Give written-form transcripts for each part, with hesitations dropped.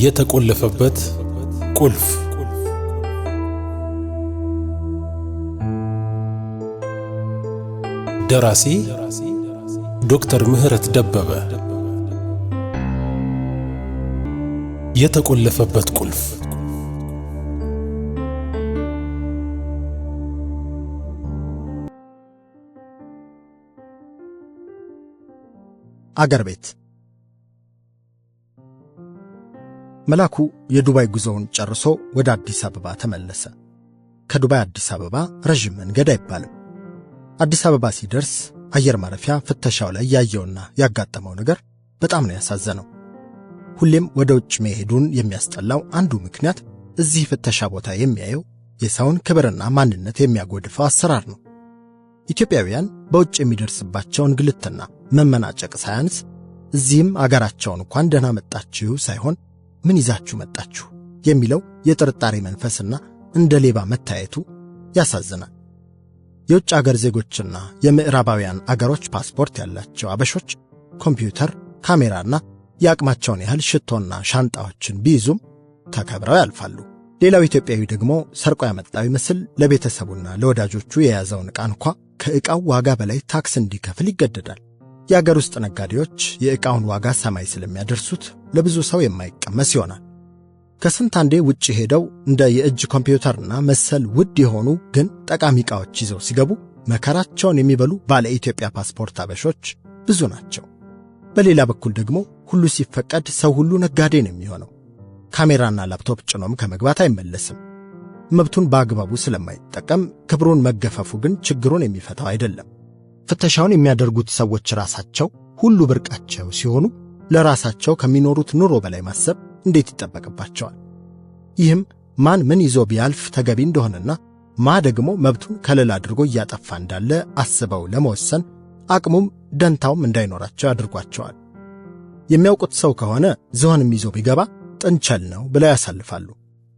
የተቆለፈበት ቁልፍ ደራሲ ዶክተር ምህረት ደበበ። የተቆለፈበት ቁልፍ። አገር ቤት መላኩ የዱባይ ጉዞውን ጨርሶ ወደ አዲስ አበባ ተመለሰ። ከዱባይ አዲስ አበባ ረጅም መንገድ አይባልም። አዲስ አበባ ሲደርስ አየር ማረፊያ ፍተሻው ላይ ያየውና ያጋጠመው ነገር በጣም ነው ያሳዘነው። ሁሌም ወደ ውጭ መሄዱን የሚያስጠላው አንዱ ምክንያት እዚህ ፍተሻ ቦታ የሚያየው የሰውን ክብርና ማንነት የሚያጎድፈው አሰራር ነው። ኢትዮጵያውያን በውጭ የሚደርስባቸውን ግልትና መመናጨቅ ሳያንስ እዚህም አገራቸውን እንኳን ደህና መጣችሁ ሳይሆን ምን ይዛችሁ መጣችሁ የሚለው የጥርጣሬ መንፈስና እንደ ሌባ መታየቱ ያሳዝናል። የውጭ አገር ዜጎችና የምዕራባውያን አገሮች ፓስፖርት ያላቸው አበሾች ኮምፒውተር፣ ካሜራና የአቅማቸውን ያህል ሽቶና ሻንጣዎችን ቢይዙም ተከብረው ያልፋሉ። ሌላው ኢትዮጵያዊ ደግሞ ሰርቆ ያመጣው ይመስል ለቤተሰቡና ለወዳጆቹ የያዘውን ዕቃ እንኳ ከዕቃው ዋጋ በላይ ታክስ እንዲከፍል ይገደዳል። የአገር ውስጥ ነጋዴዎች የዕቃውን ዋጋ ሰማይ ስለሚያደርሱት ለብዙ ሰው የማይቀመስ ይሆናል። ከስንት አንዴ ውጭ ሄደው እንደ የእጅ ኮምፒውተርና መሰል ውድ የሆኑ ግን ጠቃሚ ዕቃዎች ይዘው ሲገቡ መከራቸውን የሚበሉ ባለ ኢትዮጵያ ፓስፖርት አበሾች ብዙ ናቸው። በሌላ በኩል ደግሞ ሁሉ ሲፈቀድ ሰው ሁሉ ነጋዴ ነው የሚሆነው። ካሜራና ላፕቶፕ ጭኖም ከመግባት አይመለስም። መብቱን በአግባቡ ስለማይጠቀም ክብሩን መገፈፉ ግን ችግሩን የሚፈታው አይደለም። ፍተሻውን የሚያደርጉት ሰዎች ራሳቸው ሁሉ ብርቃቸው ሲሆኑ ለራሳቸው ከሚኖሩት ኑሮ በላይ ማሰብ እንዴት ይጠበቅባቸዋል? ይህም ማን ምን ይዞ ቢያልፍ ተገቢ እንደሆነና ማ ደግሞ መብቱን ከለላ አድርጎ እያጠፋ እንዳለ አስበው ለመወሰን አቅሙም ደንታውም እንዳይኖራቸው ያድርጓቸዋል። የሚያውቁት ሰው ከሆነ ዝሆንም ይዞ ቢገባ ጥንቸል ነው ብለው ያሳልፋሉ።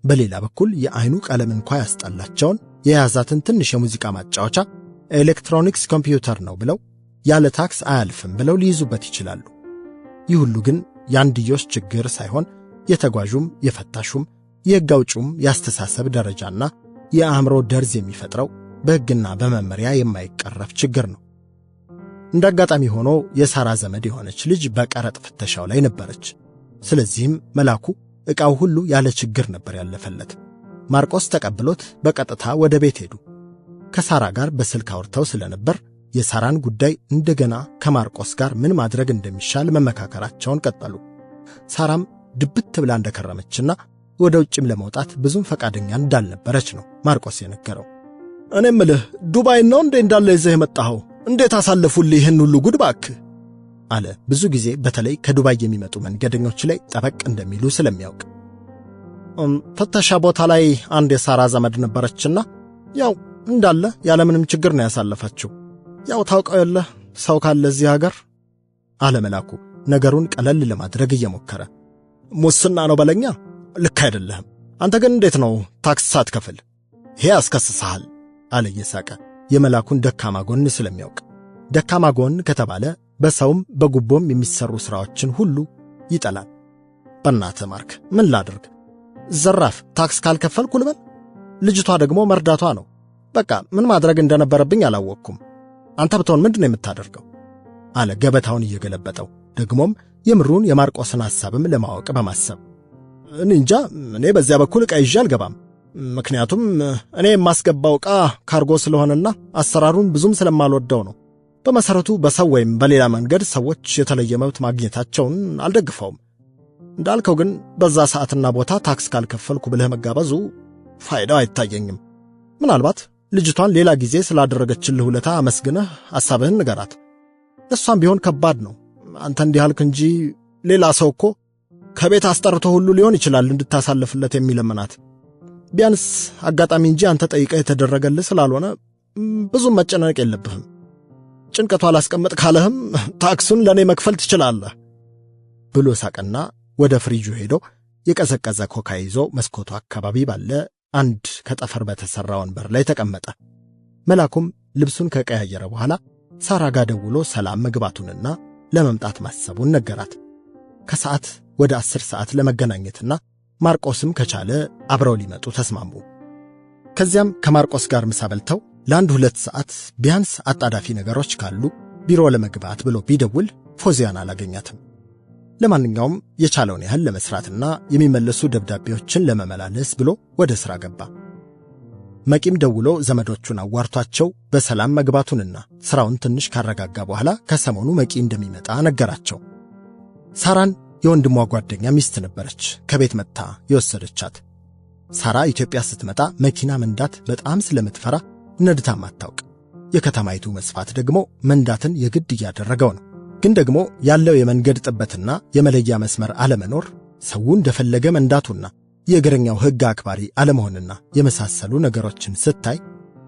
በሌላ በኩል የአይኑ ቀለም እንኳ ያስጣላቸውን የያዛትን ትንሽ የሙዚቃ ማጫወቻ ኤሌክትሮኒክስ ኮምፒውተር ነው ብለው ያለ ታክስ አያልፍም ብለው ሊይዙበት ይችላሉ። ይህ ሁሉ ግን የአንድዮሽ ችግር ሳይሆን የተጓዡም የፈታሹም የሕግ አውጪውም ያስተሳሰብ ደረጃና የአእምሮ ደርዝ የሚፈጥረው በሕግና በመመሪያ የማይቀረፍ ችግር ነው። እንደ አጋጣሚ ሆኖ የሳራ ዘመድ የሆነች ልጅ በቀረጥ ፍተሻው ላይ ነበረች። ስለዚህም መላኩ ዕቃው ሁሉ ያለ ችግር ነበር ያለፈለት። ማርቆስ ተቀብሎት በቀጥታ ወደ ቤት ሄዱ። ከሳራ ጋር በስልክ አውርተው ስለነበር የሳራን ጉዳይ እንደገና ከማርቆስ ጋር ምን ማድረግ እንደሚሻል መመካከራቸውን ቀጠሉ። ሳራም ድብት ብላ እንደከረመችና ወደ ውጭም ለመውጣት ብዙም ፈቃደኛ እንዳልነበረች ነው ማርቆስ የነገረው። እኔ ምልህ ዱባይ ነው እንዴ እንዳለ ይዘህ የመጣኸው? እንዴት አሳለፉልህ ይህን ሁሉ ጉድ እባክህ አለ። ብዙ ጊዜ በተለይ ከዱባይ የሚመጡ መንገደኞች ላይ ጠበቅ እንደሚሉ ስለሚያውቅ። ፍተሻ ቦታ ላይ አንድ የሳራ ዘመድ ነበረችና ያው እንዳለ ያለምንም ችግር ነው ያሳለፈችው። ያው ታውቀው የለ ሰው ካለ እዚህ ሀገር አለ መላኩ ነገሩን ቀለል ለማድረግ እየሞከረ። ሙስና ነው በለኛ። ልክ አይደለህም። አንተ ግን እንዴት ነው ታክስ ሳትከፍል? ይሄ አስከስሰሃል አለ እየሳቀ የመላኩን ደካማ ጎን ስለሚያውቅ። ደካማ ጎን ከተባለ በሰውም በጉቦም የሚሰሩ ሥራዎችን ሁሉ ይጠላል። በእናትህ ማርክ ምን ላድርግ? ዘራፍ ታክስ ካልከፈልኩ ልበል? ልጅቷ ደግሞ መርዳቷ ነው። በቃ ምን ማድረግ እንደነበረብኝ አላወቅኩም። አንተ ብትሆን ምንድነው የምታደርገው? አለ ገበታውን እየገለበጠው ደግሞም የምሩን የማርቆስን ሐሳብም ለማወቅ በማሰብ። እንጃ እኔ በዚያ በኩል ዕቃ ይዤ አልገባም። ምክንያቱም እኔ የማስገባው ዕቃ ካርጎ ስለሆነና አሰራሩን ብዙም ስለማልወደው ነው። በመሰረቱ በሰው ወይም በሌላ መንገድ ሰዎች የተለየ መብት ማግኘታቸውን አልደግፈውም። እንዳልከው ግን በዛ ሰዓትና ቦታ ታክስ ካልከፈልኩ ብለህ መጋበዙ ፋይዳው አይታየኝም። ምናልባት ልጅቷን ሌላ ጊዜ ስላደረገችልህ ውለታ አመስግነህ ሐሳብህን ንገራት። እሷም ቢሆን ከባድ ነው። አንተ እንዲህ አልክ እንጂ ሌላ ሰው እኮ ከቤት አስጠርቶ ሁሉ ሊሆን ይችላል እንድታሳልፍለት የሚለምናት። ቢያንስ አጋጣሚ እንጂ አንተ ጠይቀህ የተደረገልህ ስላልሆነ ብዙም መጨነቅ የለብህም። ጭንቀቱ አላስቀመጥ ካለህም ታክሱን ለኔ መክፈል ትችላለህ ብሎ ሳቀና ወደ ፍሪጁ ሄዶ የቀዘቀዘ ኮካ ይዞ መስኮቱ አካባቢ ባለ አንድ ከጠፈር በተሰራ ወንበር ላይ ተቀመጠ። መላኩም ልብሱን ከቀያየረ በኋላ ሳራ ጋር ደውሎ ሰላም መግባቱንና ለመምጣት ማሰቡን ነገራት። ከሰዓት ወደ 10 ሰዓት ለመገናኘትና ማርቆስም ከቻለ አብረው ሊመጡ ተስማሙ። ከዚያም ከማርቆስ ጋር ምሳ በልተው ለ1-2 ሰዓት ቢያንስ አጣዳፊ ነገሮች ካሉ ቢሮ ለመግባት ብሎ ቢደውል ፎዚያን አላገኛትም። ለማንኛውም የቻለውን ያህል ለመስራትና የሚመለሱ ደብዳቤዎችን ለመመላለስ ብሎ ወደ ሥራ ገባ። መቂም ደውሎ ዘመዶቹን አዋርቷቸው በሰላም መግባቱንና ሥራውን ትንሽ ካረጋጋ በኋላ ከሰሞኑ መቂ እንደሚመጣ ነገራቸው። ሳራን የወንድሟ ጓደኛ ሚስት ነበረች ከቤት መጥታ የወሰደቻት። ሳራ ኢትዮጵያ ስትመጣ መኪና መንዳት በጣም ስለምትፈራ ነድታም አታውቅ። የከተማይቱ መስፋት ደግሞ መንዳትን የግድ እያደረገው ነው። ግን ደግሞ ያለው የመንገድ ጥበትና የመለያ መስመር አለመኖር ሰው እንደፈለገ መንዳቱና የእግረኛው ሕግ አክባሪ አለመሆንና የመሳሰሉ ነገሮችን ስታይ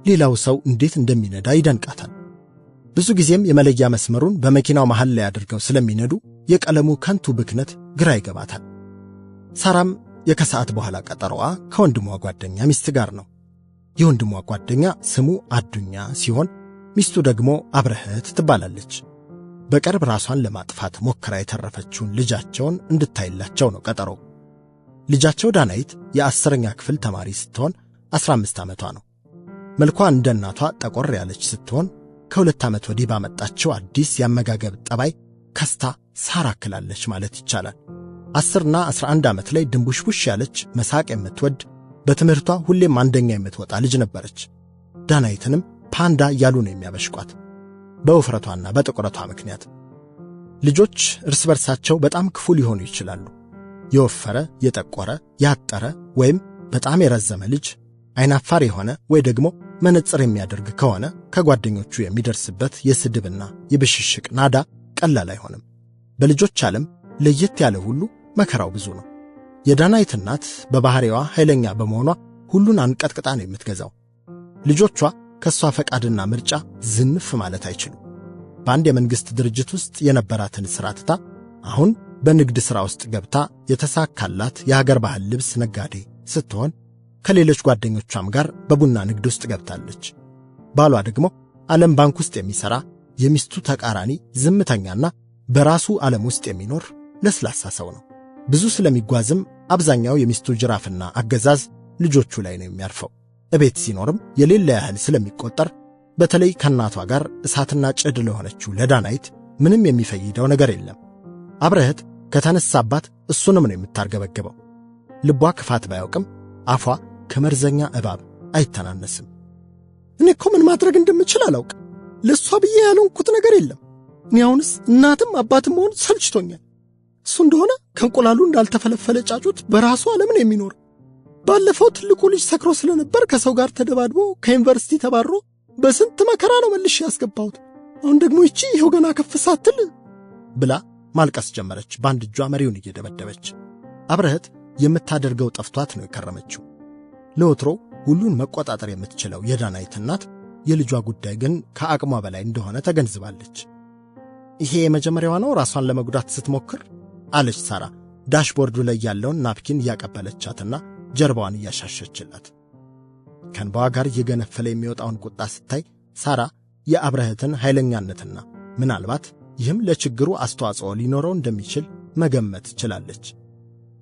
ሌላው ሰው እንዴት እንደሚነዳ ይደንቃታል። ብዙ ጊዜም የመለያ መስመሩን በመኪናው መሃል ላይ አድርገው ስለሚነዱ የቀለሙ ከንቱ ብክነት ግራ ይገባታል። ሳራም የከሰዓት በኋላ ቀጠሮዋ ከወንድሟ ጓደኛ ሚስት ጋር ነው። የወንድሟ ጓደኛ ስሙ አዱኛ ሲሆን ሚስቱ ደግሞ አብረህት ትባላለች። በቅርብ ራሷን ለማጥፋት ሞክራ የተረፈችውን ልጃቸውን እንድታይላቸው ነው ቀጠሮው። ልጃቸው ዳናይት የ10ኛ ክፍል ተማሪ ስትሆን 15 ዓመቷ ነው። መልኳ እንደ እናቷ ጠቆር ያለች ስትሆን ከ2 ዓመት ወዲህ ባመጣቸው አዲስ ያመጋገብ ጠባይ ከስታ ሳራ አክላለች ማለት ይቻላል። 10ና 11 ዓመት ላይ ድንቡሽቡሽ ያለች መሳቅ የምትወድ በትምህርቷ ሁሌም አንደኛ የምትወጣ ልጅ ነበረች። ዳናይትንም ፓንዳ እያሉ ነው የሚያበሽቋት በውፍረቷና በጥቁረቷ ምክንያት። ልጆች እርስ በርሳቸው በጣም ክፉ ሊሆኑ ይችላሉ። የወፈረ፣ የጠቆረ፣ ያጠረ ወይም በጣም የረዘመ ልጅ አይናፋር የሆነ ወይ ደግሞ መነጽር የሚያደርግ ከሆነ ከጓደኞቹ የሚደርስበት የስድብና የብሽሽቅ ናዳ ቀላል አይሆንም። በልጆች ዓለም ለየት ያለ ሁሉ መከራው ብዙ ነው። የዳናይት እናት በባህሪዋ ኃይለኛ በመሆኗ ሁሉን አንቀጥቅጣ ነው የምትገዛው። ልጆቿ ከሷ ፈቃድና ምርጫ ዝንፍ ማለት አይችሉም። በአንድ የመንግስት ድርጅት ውስጥ የነበራትን ሥራ ትታ አሁን በንግድ ሥራ ውስጥ ገብታ የተሳካላት የሀገር ባህል ልብስ ነጋዴ ስትሆን ከሌሎች ጓደኞቿም ጋር በቡና ንግድ ውስጥ ገብታለች። ባሏ ደግሞ ዓለም ባንክ ውስጥ የሚሠራ የሚስቱ ተቃራኒ ዝምተኛና በራሱ ዓለም ውስጥ የሚኖር ለስላሳ ሰው ነው። ብዙ ስለሚጓዝም አብዛኛው የሚስቱ ጅራፍና አገዛዝ ልጆቹ ላይ ነው የሚያርፈው። እቤት ሲኖርም የሌለ ያህል ስለሚቆጠር በተለይ ከእናቷ ጋር እሳትና ጭድ ለሆነችው ለዳናይት ምንም የሚፈይደው ነገር የለም። አብረህት ከተነሳባት እሱንም ነው የምታርገበገበው። ልቧ ክፋት ባያውቅም አፏ ከመርዘኛ እባብ አይተናነስም። እኔ እኮ ምን ማድረግ እንደምችል አላውቅም። ለሷ ብዬ ያልሆንኩት ነገር የለም። እኔ አሁንስ እናትም አባትም መሆን ሰልችቶኛል። እሱ እንደሆነ ከእንቁላሉ እንዳልተፈለፈለ ጫጩት በራሱ ዓለም ነው የሚኖር። ባለፈው ትልቁ ልጅ ሰክሮ ስለነበር ከሰው ጋር ተደባድቦ ከዩኒቨርሲቲ ተባሮ በስንት መከራ ነው መልሼ ያስገባሁት። አሁን ደግሞ ይቺ ይኸው ገና ከፍ ሳትል ብላ ማልቀስ ጀመረች፣ በአንድ እጇ መሪውን እየደበደበች። አብረህት የምታደርገው ጠፍቷት ነው የከረመችው። ለወትሮ ሁሉን መቆጣጠር የምትችለው የዳናይት እናት የልጇ ጉዳይ ግን ከአቅሟ በላይ እንደሆነ ተገንዝባለች። ይሄ የመጀመሪያዋ ነው ራሷን ለመጉዳት ስትሞክር አለች ሳራ ዳሽቦርዱ ላይ ያለውን ናፕኪን እያቀበለቻትና ጀርባዋን እያሻሸችላት። ከንባዋ ጋር እየገነፈለ የሚወጣውን ቁጣ ስታይ ሳራ የአብረህትን ኃይለኛነትና ምናልባት ይህም ለችግሩ አስተዋጽኦ ሊኖረው እንደሚችል መገመት ችላለች።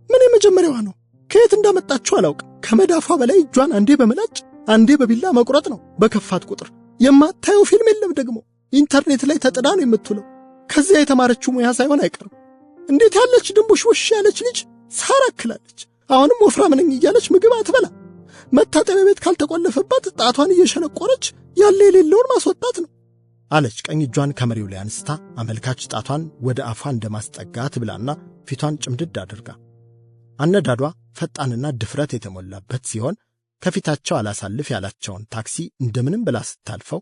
ምን የመጀመሪያዋ ነው? ከየት እንዳመጣችው አላውቅም። ከመዳፏ በላይ እጇን አንዴ በመላጭ አንዴ በቢላ መቁረጥ ነው። በከፋት ቁጥር የማታየው ፊልም የለም። ደግሞ ኢንተርኔት ላይ ተጥዳ ነው የምትውለው። ከዚያ የተማረችው ሙያ ሳይሆን አይቀርም። እንዴት ያለች ድንቡሽቡሽ ያለች ልጅ ሳራ አክላለች። አሁንም ወፍራም ነኝ እያለች ምግብ አትበላ። መታጠቢያ ቤት ካልተቆለፈባት ጣቷን እየሸነቆረች ያለ የሌለውን ማስወጣት ነው አለች። ቀኝ እጇን ከመሪው ላይ አንስታ አመልካች ጣቷን ወደ አፏ እንደማስጠጋት ብላና ፊቷን ጭምድድ አድርጋ። አነዳዷ ፈጣንና ድፍረት የተሞላበት ሲሆን ከፊታቸው አላሳልፍ ያላቸውን ታክሲ እንደምንም ብላ ስታልፈው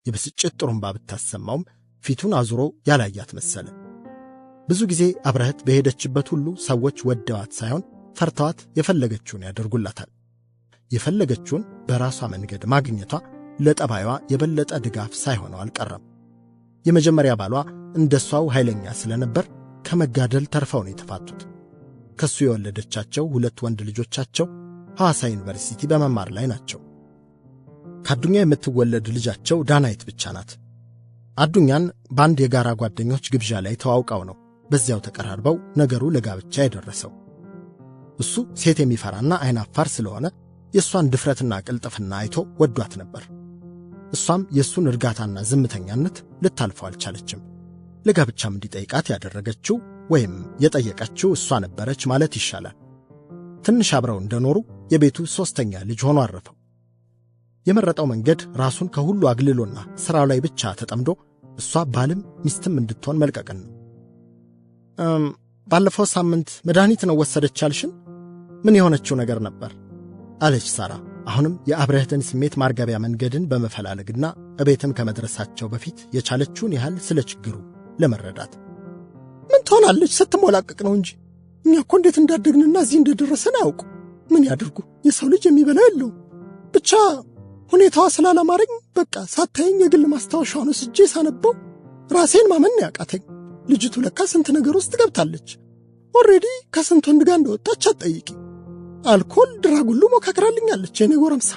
የብስጭት ጥሩምባ ብታሰማውም ፊቱን አዙሮ ያላያት መሰለ። ብዙ ጊዜ አብረህት በሄደችበት ሁሉ ሰዎች ወደዋት ሳይሆን ፈርተዋት የፈለገችውን ያደርጉላታል። የፈለገችውን በራሷ መንገድ ማግኘቷ ለጠባይዋ የበለጠ ድጋፍ ሳይሆነው አልቀረም። የመጀመሪያ ባሏ እንደሷው ኃይለኛ ስለነበር ከመጋደል ተርፈው ነው የተፋቱት። ከሱ የወለደቻቸው 2 ወንድ ልጆቻቸው ሐዋሳ ዩኒቨርሲቲ በመማር ላይ ናቸው። ከአዱኛ የምትወለድ ልጃቸው ዳናይት ብቻ ናት። አዱኛን በአንድ የጋራ ጓደኞች ግብዣ ላይ ተዋውቀው ነው በዚያው ተቀራርበው ነገሩ ለጋብቻ የደረሰው። እሱ ሴት የሚፈራና አይናፋር ስለሆነ የሷን ድፍረትና ቅልጥፍና አይቶ ወዷት ነበር። እሷም የሱን እርጋታና ዝምተኛነት ልታልፈው አልቻለችም። ለጋብቻም እንዲጠይቃት ያደረገችው ወይም የጠየቀችው እሷ ነበረች ማለት ይሻላል። ትንሽ አብረው እንደኖሩ የቤቱ ሶስተኛ ልጅ ሆኖ አረፈው። የመረጠው መንገድ ራሱን ከሁሉ አግልሎና ስራው ላይ ብቻ ተጠምዶ እሷ ባልም ሚስትም እንድትሆን መልቀቅን ነው። ባለፈው ሳምንት መድኃኒት ነው ወሰደች ያልሽን? ምን የሆነችው ነገር ነበር? አለች ሳራ አሁንም የአብረህትን ስሜት ማርገቢያ መንገድን በመፈላለግና እቤትም ከመድረሳቸው በፊት የቻለችውን ያህል ስለ ችግሩ ለመረዳት። ምን ትሆናለች ስትሞላቀቅ ነው እንጂ እኛ እኮ እንዴት እንዳደግንና እዚህ እንደደረሰን አያውቁ። ምን ያድርጉ? የሰው ልጅ የሚበላው የለውም። ብቻ ሁኔታዋ ስላላማረኝ በቃ ሳታየኝ የግል ማስታወሻውን ወስጄ ሳነበው ራሴን ማመን ያቃተኝ። ልጅቱ ለካ ስንት ነገር ውስጥ ገብታለች። ኦሬዲ ከስንት ወንድ ጋር እንደወጣች አትጠይቂ። አልኮል ድራግ ሁሉ ሞካክራልኛለች። የኔ ጎረምሳ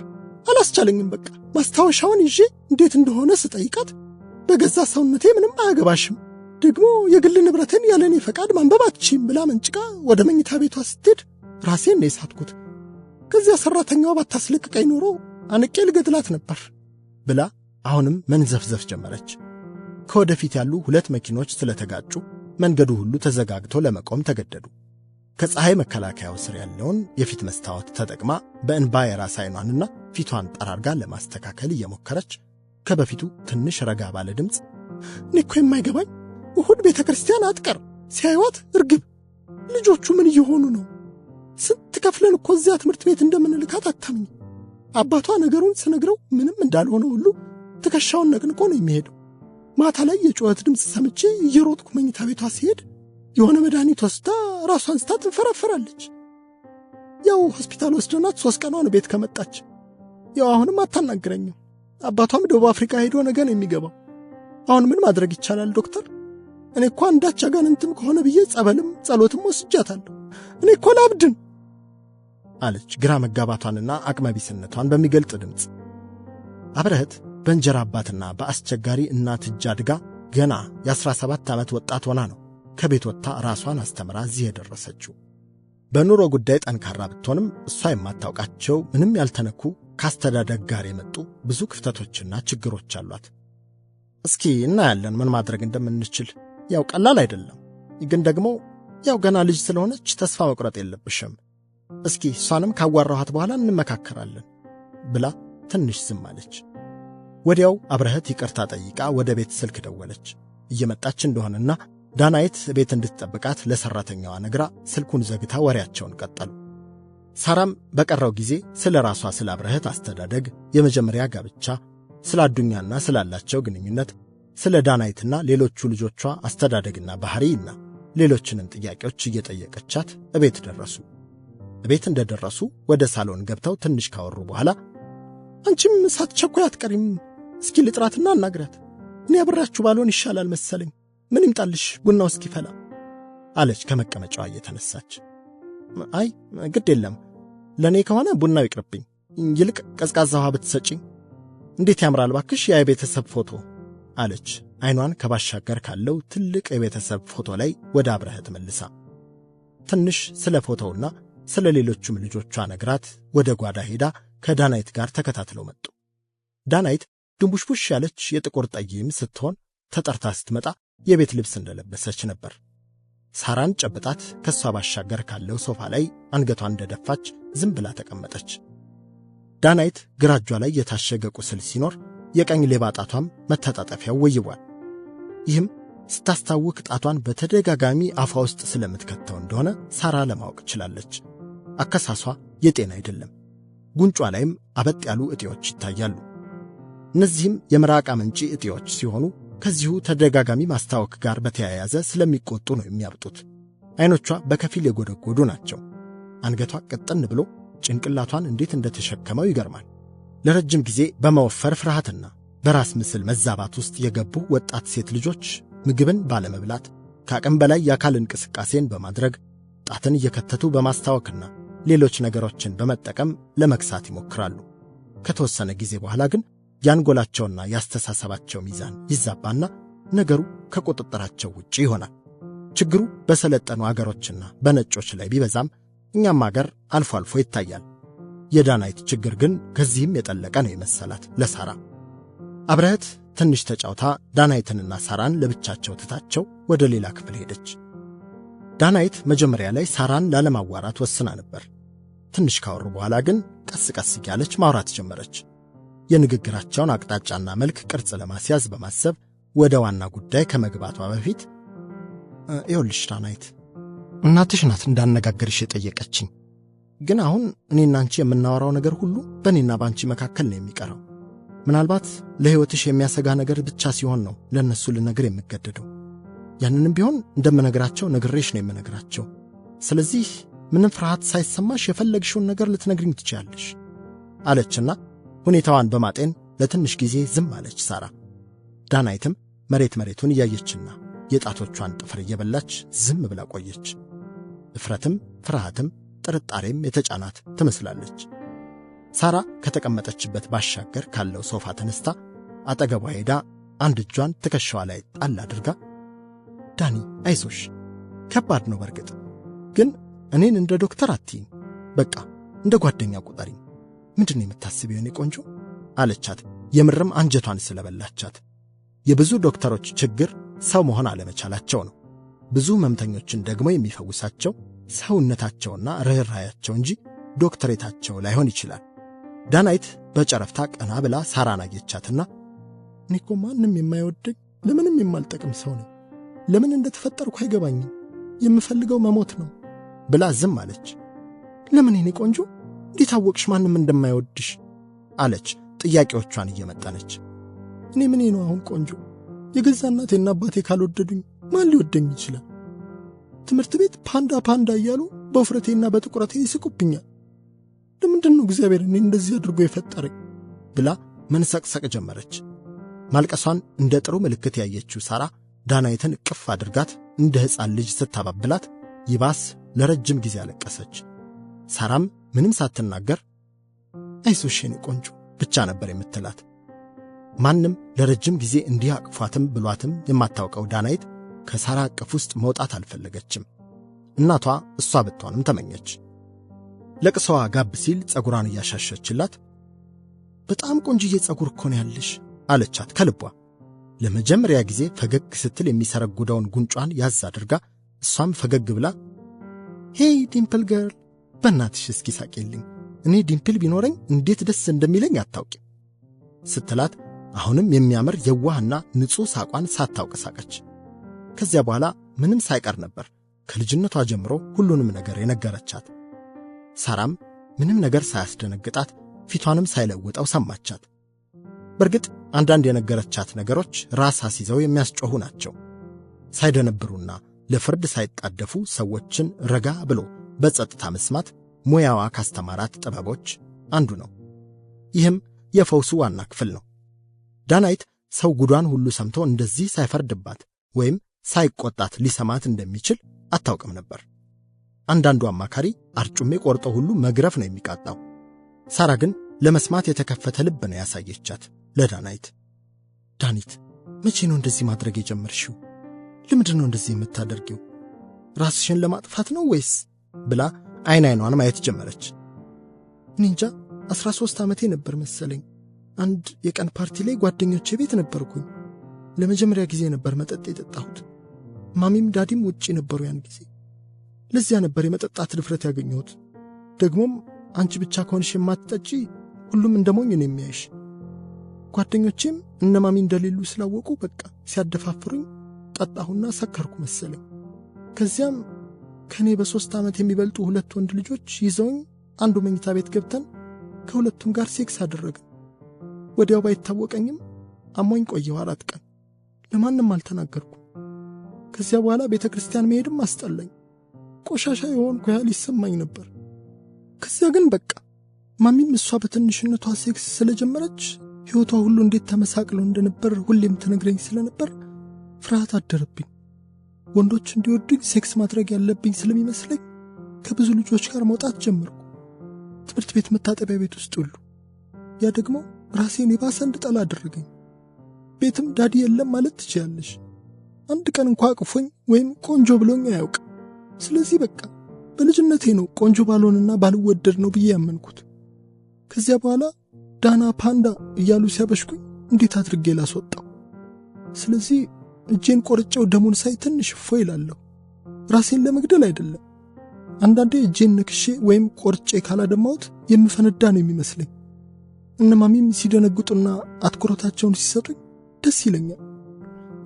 አላስቻለኝም። በቃ ማስታወሻውን ይዤ እንዴት እንደሆነ ስጠይቃት በገዛ ሰውነቴ ምንም አያገባሽም፣ ደግሞ የግል ንብረትን ያለኔ ፈቃድ ማንበብ አትችይም ብላ መንጭቃ ወደ መኝታ ቤቷ ስትሄድ ራሴን ነው የሳትኩት። ከዚያ ሰራተኛዋ ባታስለቅቀኝ ኖሮ አንቄ ልገድላት ነበር ብላ አሁንም መንዘፍዘፍ ጀመረች። ከወደፊት ያሉ ሁለት መኪኖች ስለተጋጩ መንገዱ ሁሉ ተዘጋግቶ ለመቆም ተገደዱ። ከፀሐይ መከላከያው ስር ያለውን የፊት መስታወት ተጠቅማ በእንባ የራስ አይኗንና ፊቷን ጠራርጋ ለማስተካከል እየሞከረች ከበፊቱ ትንሽ ረጋ ባለ ድምፅ እኔ እኮ የማይገባኝ እሁድ ቤተ ክርስቲያን አትቀር ሲያዩዋት እርግብ ልጆቹ ምን እየሆኑ ነው? ስንት ከፍለን እኮ እዚያ ትምህርት ቤት እንደምንልካት አታምኝ። አባቷ ነገሩን ስነግረው ምንም እንዳልሆነ ሁሉ ትከሻውን ነቅንቆ ነው የሚሄደው። ማታ ላይ የጩኸት ድምፅ ሰምቼ እየሮጥኩ መኝታ ቤቷ ሲሄድ የሆነ መድኃኒት ወስዳ ራሷን ስታ ትንፈራፈራለች። ያው ሆስፒታል ወስደናት 3 ቀኗን ቤት ከመጣች። ያው አሁንም አታናግረኝም። አባቷም ደቡብ አፍሪካ ሄዶ ነገ ነው የሚገባው። አሁን ምን ማድረግ ይቻላል ዶክተር? እኔ እኮ አንዳች አጋንንትም ከሆነ ብዬ ጸበልም ጸሎትም ወስጃታለሁ። እኔ እኮ ላብድን አለች ግራ መጋባቷንና አቅመቢስነቷን በሚገልጥ ድምፅ። አብረህት በእንጀራ አባትና በአስቸጋሪ እናት እጅ አድጋ ገና የ17 ዓመት ወጣት ሆና ነው ከቤት ወጥታ ራሷን አስተምራ እዚህ የደረሰችው። በኑሮ ጉዳይ ጠንካራ ብትሆንም እሷ የማታውቃቸው ምንም ያልተነኩ ካስተዳደግ ጋር የመጡ ብዙ ክፍተቶችና ችግሮች አሏት። እስኪ እናያለን ምን ማድረግ እንደምንችል። ያው ቀላል አይደለም፣ ግን ደግሞ ያው ገና ልጅ ስለሆነች ተስፋ መቁረጥ የለብሽም። እስኪ እሷንም ካዋራኋት በኋላ እንመካከራለን ብላ ትንሽ ዝም አለች። ወዲያው አብረህት ይቅርታ ጠይቃ ወደ ቤት ስልክ ደወለች። እየመጣች እንደሆነና ዳናይት ቤት እንድትጠብቃት ለሰራተኛዋ ነግራ ስልኩን ዘግታ ወሬያቸውን ቀጠሉ። ሳራም በቀረው ጊዜ ስለ ራሷ ስለ አብረህት አስተዳደግ፣ የመጀመሪያ ጋብቻ፣ ስለ አዱኛና ስላላቸው ግንኙነት፣ ስለ ዳናይትና ሌሎቹ ልጆቿ አስተዳደግና ባህሪና ሌሎችንም ጥያቄዎች እየጠየቀቻት እቤት ደረሱ። እቤት እንደደረሱ ወደ ሳሎን ገብተው ትንሽ ካወሩ በኋላ አንቺም ሳትቸኩይ አትቀሪም፣ እስኪ ልጥራትና አናግራት። እኔ አብራችሁ ባልሆን ይሻላል መሰለኝ። ምን ይምጣልሽ ቡናው እስኪፈላ አለች ከመቀመጫዋ እየተነሳች። አይ ግድ የለም ለኔ ከሆነ ቡናው ይቅርብኝ፣ ይልቅ ቀዝቃዛ ውሃ ብትሰጪኝ እንዴት ያምራል ባክሽ ያ የቤተሰብ ፎቶ አለች አይኗን ከባሻገር ካለው ትልቅ የቤተሰብ ፎቶ ላይ ወደ አብረህት መልሳ። ትንሽ ስለ ፎቶውና ስለ ሌሎቹም ልጆቿ ነግራት ወደ ጓዳ ሄዳ ከዳናይት ጋር ተከታትለው መጡ። ዳናይት ድንቡሽቡሽ ያለች የጥቁር ጠይም ስትሆን ተጠርታ ስትመጣ የቤት ልብስ እንደለበሰች ነበር። ሳራን ጨብጣት ከሷ ባሻገር ካለው ሶፋ ላይ አንገቷን እንደደፋች ዝም ብላ ተቀመጠች። ዳናይት ግራ እጇ ላይ የታሸገ ቁስል ሲኖር የቀኝ ሌባ ጣቷም መታጣጠፊያው ወይቧል። ይህም ስታስታውክ ጣቷን በተደጋጋሚ አፏ ውስጥ ስለምትከተው እንደሆነ ሳራ ለማወቅ ችላለች። አከሳሷ የጤና አይደለም። ጉንጯ ላይም አበጥ ያሉ እጢዎች ይታያሉ። እነዚህም የምራቅ አመንጪ እጢዎች ሲሆኑ ከዚሁ ተደጋጋሚ ማስታወክ ጋር በተያያዘ ስለሚቆጡ ነው የሚያብጡት። አይኖቿ በከፊል የጎደጎዱ ናቸው። አንገቷ ቀጠን ብሎ ጭንቅላቷን እንዴት እንደተሸከመው ይገርማል። ለረጅም ጊዜ በመወፈር ፍርሃትና በራስ ምስል መዛባት ውስጥ የገቡ ወጣት ሴት ልጆች ምግብን ባለመብላት ከአቅም በላይ የአካል እንቅስቃሴን በማድረግ ጣትን እየከተቱ በማስታወክና ሌሎች ነገሮችን በመጠቀም ለመክሳት ይሞክራሉ። ከተወሰነ ጊዜ በኋላ ግን ያንጎላቸውና ያስተሳሰባቸው ሚዛን ይዛባና ነገሩ ከቁጥጥራቸው ውጪ ይሆናል። ችግሩ በሰለጠኑ አገሮችና በነጮች ላይ ቢበዛም እኛም አገር አልፎ አልፎ ይታያል። የዳናይት ችግር ግን ከዚህም የጠለቀ ነው የመሰላት ለሳራ። አብረህት ትንሽ ተጫውታ ዳናይትንና ሳራን ለብቻቸው ትታቸው ወደ ሌላ ክፍል ሄደች። ዳናይት መጀመሪያ ላይ ሳራን ላለማዋራት ወስና ነበር። ትንሽ ካወሩ በኋላ ግን ቀስ ቀስ እያለች ማውራት ጀመረች። የንግግራቸውን አቅጣጫና መልክ ቅርጽ ለማስያዝ በማሰብ ወደ ዋና ጉዳይ ከመግባቷ በፊት ይኸውልሽ ዳናይት፣ እናትሽ ናት እንዳነጋገርሽ የጠየቀችኝ። ግን አሁን እኔና አንቺ የምናወራው ነገር ሁሉ በእኔና ባንቺ መካከል ነው የሚቀረው። ምናልባት ለሕይወትሽ የሚያሰጋ ነገር ብቻ ሲሆን ነው ለነሱ ልነግር የምገደደው። ያንንም ቢሆን እንደምነግራቸው ነግሬሽ ነው የምነግራቸው። ስለዚህ ምንም ፍርሃት ሳይሰማሽ የፈለግሽውን ነገር ልትነግሪኝ ትችያለሽ አለችና ሁኔታዋን በማጤን ለትንሽ ጊዜ ዝም አለች ሳራ። ዳናይትም መሬቱን እያየችና የጣቶቿን ጥፍር እየበላች ዝም ብላ ቆየች። እፍረትም ፍርሃትም ጥርጣሬም የተጫናት ትመስላለች። ሳራ ከተቀመጠችበት ባሻገር ካለው ሶፋ ተነስታ አጠገቧ ሄዳ አንድ እጇን ትከሻዋ ላይ ጣል አድርጋ ዳኒ አይዞሽ፣ ከባድ ነው በርግጥ፣ ግን እኔን እንደ ዶክተር አትይኝ፣ በቃ እንደ ጓደኛ ቁጠሪኝ። ምንድን ነው የምታስቢው የኔ ቆንጆ አለቻት። የምርም አንጀቷን ስለበላቻት። የብዙ ዶክተሮች ችግር ሰው መሆን አለመቻላቸው ነው። ብዙ ህመምተኞችን ደግሞ የሚፈውሳቸው ሰውነታቸውና ርኅራኄያቸው እንጂ ዶክተሬታቸው ላይሆን ይችላል። ዳናይት በጨረፍታ ቀና ብላ ሳራን አየቻትና እኔ እኮ ማንም የማይወደኝ ለምንም የማልጠቅም ሰው ነኝ። ለምን እንደተፈጠርኩ አይገባኝም። የምፈልገው መሞት ነው ብላ ዝም አለች። ለምን የኔ ቆንጆ እንዴት አወቅሽ ማንም እንደማይወድሽ አለች ጥያቄዎቿን እየመጠነች። እኔ ምን ነው አሁን ቆንጆ? የገዛ እናቴና አባቴ ካልወደዱኝ ማን ሊወደኝ ይችላል? ትምህርት ቤት ፓንዳ እያሉ በውፍረቴና በጥቁረቴ ይስቁብኛል። ለምንድን ነው እግዚአብሔር እኔ እንደዚህ አድርጎ የፈጠረኝ ብላ መንሰቅሰቅ ጀመረች። ማልቀሷን እንደ ጥሩ ምልክት ያየችው ሳራ ዳናይትን እቅፍ አድርጋት እንደ ሕፃን ልጅ ስታባብላት ይባስ ለረጅም ጊዜ አለቀሰች። ሳራም ምንም ሳትናገር አይዞሽ የኔ ቆንጆ ብቻ ነበር የምትላት። ማንም ለረጅም ጊዜ እንዲህ አቅፏትም ብሏትም የማታውቀው ዳናይት ከሳራ እቅፍ ውስጥ መውጣት አልፈለገችም። እናቷ እሷ ብትሆንም ተመኘች። ለቅሷዋ ጋብ ሲል ጸጉሯን እያሻሸችላት በጣም ቆንጆዬ ጸጉር እኮ ነው ያለሽ አለቻት ከልቧ። ለመጀመሪያ ጊዜ ፈገግ ስትል የሚሰረጉደውን ጉንጯን ያዝ አድርጋ እሷም ፈገግ ብላ ሄይ ዲምፕል ገርል፣ በእናትሽ እስኪ ሳቂልኝ፣ እኔ ዲምፕል ቢኖረኝ እንዴት ደስ እንደሚለኝ አታውቂ ስትላት አሁንም የሚያምር የዋህና ንጹሕ ሳቋን ሳታውቅ ሳቀች። ከዚያ በኋላ ምንም ሳይቀር ነበር ከልጅነቷ ጀምሮ ሁሉንም ነገር የነገረቻት። ሳራም ምንም ነገር ሳያስደነግጣት ፊቷንም ሳይለውጠው ሰማቻት። በርግጥ አንዳንድ የነገረቻት ነገሮች ራስ አስይዘው የሚያስጮኹ ናቸው። ሳይደነብሩና ለፍርድ ሳይጣደፉ ሰዎችን ረጋ ብሎ በጸጥታ መስማት ሙያዋ ካስተማራት ጥበቦች አንዱ ነው። ይህም የፈውሱ ዋና ክፍል ነው። ዳናይት ሰው ጉዷን ሁሉ ሰምቶ እንደዚህ ሳይፈርድባት ወይም ሳይቆጣት ሊሰማት እንደሚችል አታውቅም ነበር። አንዳንዱ አማካሪ አርጩሜ ቆርጦ ሁሉ መግረፍ ነው የሚቃጣው። ሳራ ግን ለመስማት የተከፈተ ልብ ነው ያሳየቻት ለዳናይት። ዳኒት መቼ ነው እንደዚህ ማድረግ የጀመርሽው? ለምንድን ነው እንደዚህ የምታደርጊው? ራስሽን ለማጥፋት ነው ወይስ ብላ አይኗን ማየት ጀመረች። እኔ እንጃ 13 ዓመቴ ነበር መሰለኝ። አንድ የቀን ፓርቲ ላይ ጓደኞቼ ቤት ነበርኩኝ። ለመጀመሪያ ጊዜ ነበር መጠጥ የጠጣሁት። ማሚም ዳዲም ውጪ ነበሩ ያን ጊዜ። ለዚያ ነበር የመጠጣት ድፍረት ያገኘሁት። ደግሞም አንቺ ብቻ ከሆንሽ የማትጠጪ ሁሉም እንደሞኝ ነው የሚያይሽ። ጓደኞቼም እነ ማሚ እንደሌሉ ስላወቁ በቃ ሲያደፋፍሩኝ ጠጣሁና ሰከርኩ መሰለኝ። ከዚያም ከኔ በ3 ዓመት የሚበልጡ 2 ወንድ ልጆች ይዘውኝ አንዱ መኝታ ቤት ገብተን ከሁለቱም ጋር ሴክስ አደረግን። ወዲያው ባይታወቀኝም አሞኝ ቆየሁ 4 ቀን። ለማንም አልተናገርኩም። ከዚያ በኋላ ቤተ ክርስቲያን መሄድም አስጠላኝ። ቆሻሻ የሆንኩ ያህል ይሰማኝ ነበር። ከዚያ ግን በቃ ማሚም እሷ በትንሽነቷ ሴክስ ስለጀመረች ሕይወቷ ሁሉ እንዴት ተመሳቅሎ እንደነበር ሁሌም ትነግረኝ ስለነበር ፍርሃት አደረብኝ። ወንዶች እንዲወዱኝ ሴክስ ማድረግ ያለብኝ ስለሚመስለኝ ከብዙ ልጆች ጋር መውጣት ጀመርኩ። ትምህርት ቤት፣ መታጠቢያ ቤት ውስጥ ሁሉ። ያ ደግሞ ራሴን የባሰ እንድጠላ አደረገኝ። ቤትም ዳዲ የለም ማለት ትችያለሽ። አንድ ቀን እንኳን አቅፎኝ ወይም ቆንጆ ብሎኝ አያውቅ። ስለዚህ በቃ በልጅነቴ ነው ቆንጆ ባልሆንና ባልወደድ ነው ብዬ ያመንኩት። ከዚያ በኋላ ዳና ፓንዳ እያሉ ሲያበሽኩኝ እንዴት አድርጌ ላስወጣው? ስለዚህ እጄን ቆርጬው ደሙን ሳይ ትንሽ እፎይ እላለሁ። ራሴን ለመግደል አይደለም። አንዳንዴ እጄን ነክሼ ወይም ቆርጬ ካላደማሁት የምፈነዳ ነው የሚመስለኝ። እነማሚም ሲደነግጡና አትኩሮታቸውን ሲሰጡኝ ደስ ይለኛል።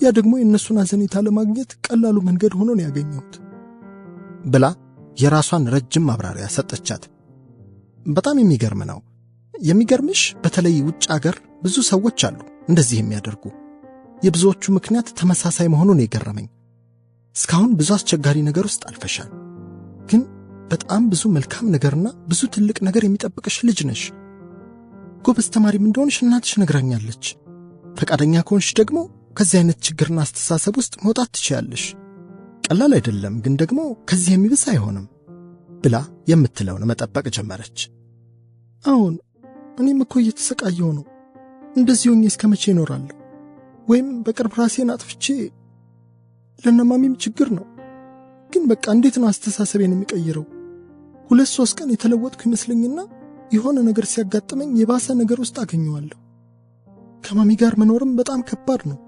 ያ ደግሞ የእነሱን አዘኔታ ለማግኘት ቀላሉ መንገድ ሆኖ ነው ያገኘሁት ብላ የራሷን ረጅም ማብራሪያ ሰጠቻት። በጣም የሚገርም ነው። የሚገርምሽ በተለይ ውጭ አገር ብዙ ሰዎች አሉ እንደዚህ የሚያደርጉ። የብዙዎቹ ምክንያት ተመሳሳይ መሆኑን የገረመኝ። እስካሁን ብዙ አስቸጋሪ ነገር ውስጥ አልፈሻል፣ ግን በጣም ብዙ መልካም ነገርና ብዙ ትልቅ ነገር የሚጠብቅሽ ልጅ ነሽ። ጎበዝ ተማሪም እንደሆንሽ እናትሽ ነግራኛለች። ፈቃደኛ ከሆንሽ ደግሞ ከዚህ አይነት ችግርና አስተሳሰብ ውስጥ መውጣት ትችያለሽ። ቀላል አይደለም፣ ግን ደግሞ ከዚህ የሚብስ አይሆንም ብላ የምትለውን መጠበቅ ጀመረች። አሁን እኔም እኮ እየተሰቃየሁ ነው። እንደዚህ ሆኜ እስከ መቼ እኖራለሁ? ወይም በቅርብ ራሴን አጥፍቼ ለነማሚም ችግር ነው። ግን በቃ እንዴት ነው አስተሳሰቤን የሚቀይረው? 2-3 ቀን የተለወጥኩ ይመስለኝና የሆነ ነገር ሲያጋጥመኝ የባሰ ነገር ውስጥ አገኘዋለሁ። ከማሚ ጋር መኖርም በጣም ከባድ ነው።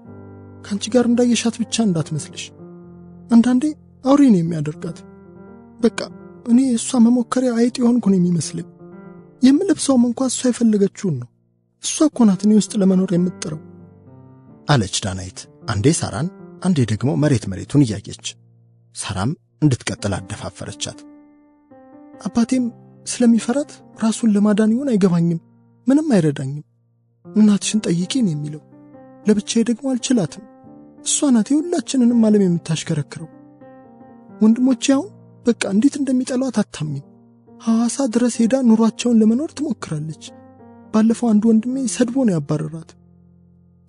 ካንቺ ጋር እንዳየሻት ብቻ እንዳትመስልሽ። አንዳንዴ አውሬ ነው የሚያደርጋት። በቃ እኔ እሷ መሞከሪያ አይጥ የሆንኩ ነው የሚመስለኝ። የምለብሰውም እንኳን እሷ የፈለገችውን ነው። እሷ እኮ ናት እኔ ውስጥ ለመኖር የምትጥረው አለች ዳናይት፣ አንዴ ሳራን አንዴ ደግሞ መሬቱን እያየች። ሳራም እንድትቀጥል አደፋፈረቻት። አባቴም ስለሚፈራት ራሱን ለማዳን ይሆን አይገባኝም፣ ምንም አይረዳኝም። እናትሽን ጠይቂን የሚለው ለብቻዬ ደግሞ አልችላትም። እሷ ናት የሁላችንንም ዓለም የምታሽከረክረው። ወንድሞቼ አሁን በቃ እንዴት እንደሚጠሏት አታምኝም። ሐዋሳ ድረስ ሄዳ ኑሯቸውን ለመኖር ትሞክራለች። ባለፈው አንድ ወንድሜ ሰድቦ ነው ያባረራት።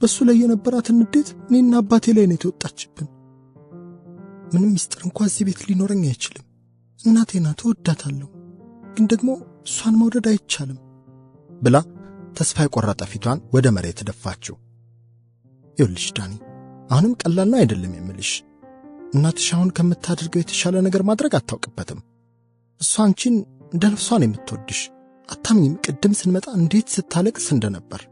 በሱ ላይ የነበራትን ንዴት እኔና አባቴ ላይ ነው የተወጣችብን። ምንም ምስጢር እንኳን እዚህ ቤት ሊኖረኝ አይችልም። እናቴ ናት፣ እወዳታለሁ፣ ግን ደግሞ እሷን መውደድ አይቻልም ብላ ተስፋ የቆረጠ ፊቷን ወደ መሬት ደፋችው። ይኸውልሽ ዳኒ፣ አሁንም ቀላል ነው አይደለም የምልሽ። እናትሽ አሁን ከምታደርገው የተሻለ ነገር ማድረግ አታውቅበትም። እሷ አንቺን እንደ ነፍሷ ነው የምትወድሽ። አታምኝም? ቅድም ስንመጣ እንዴት ስታለቅስ እንደነበር።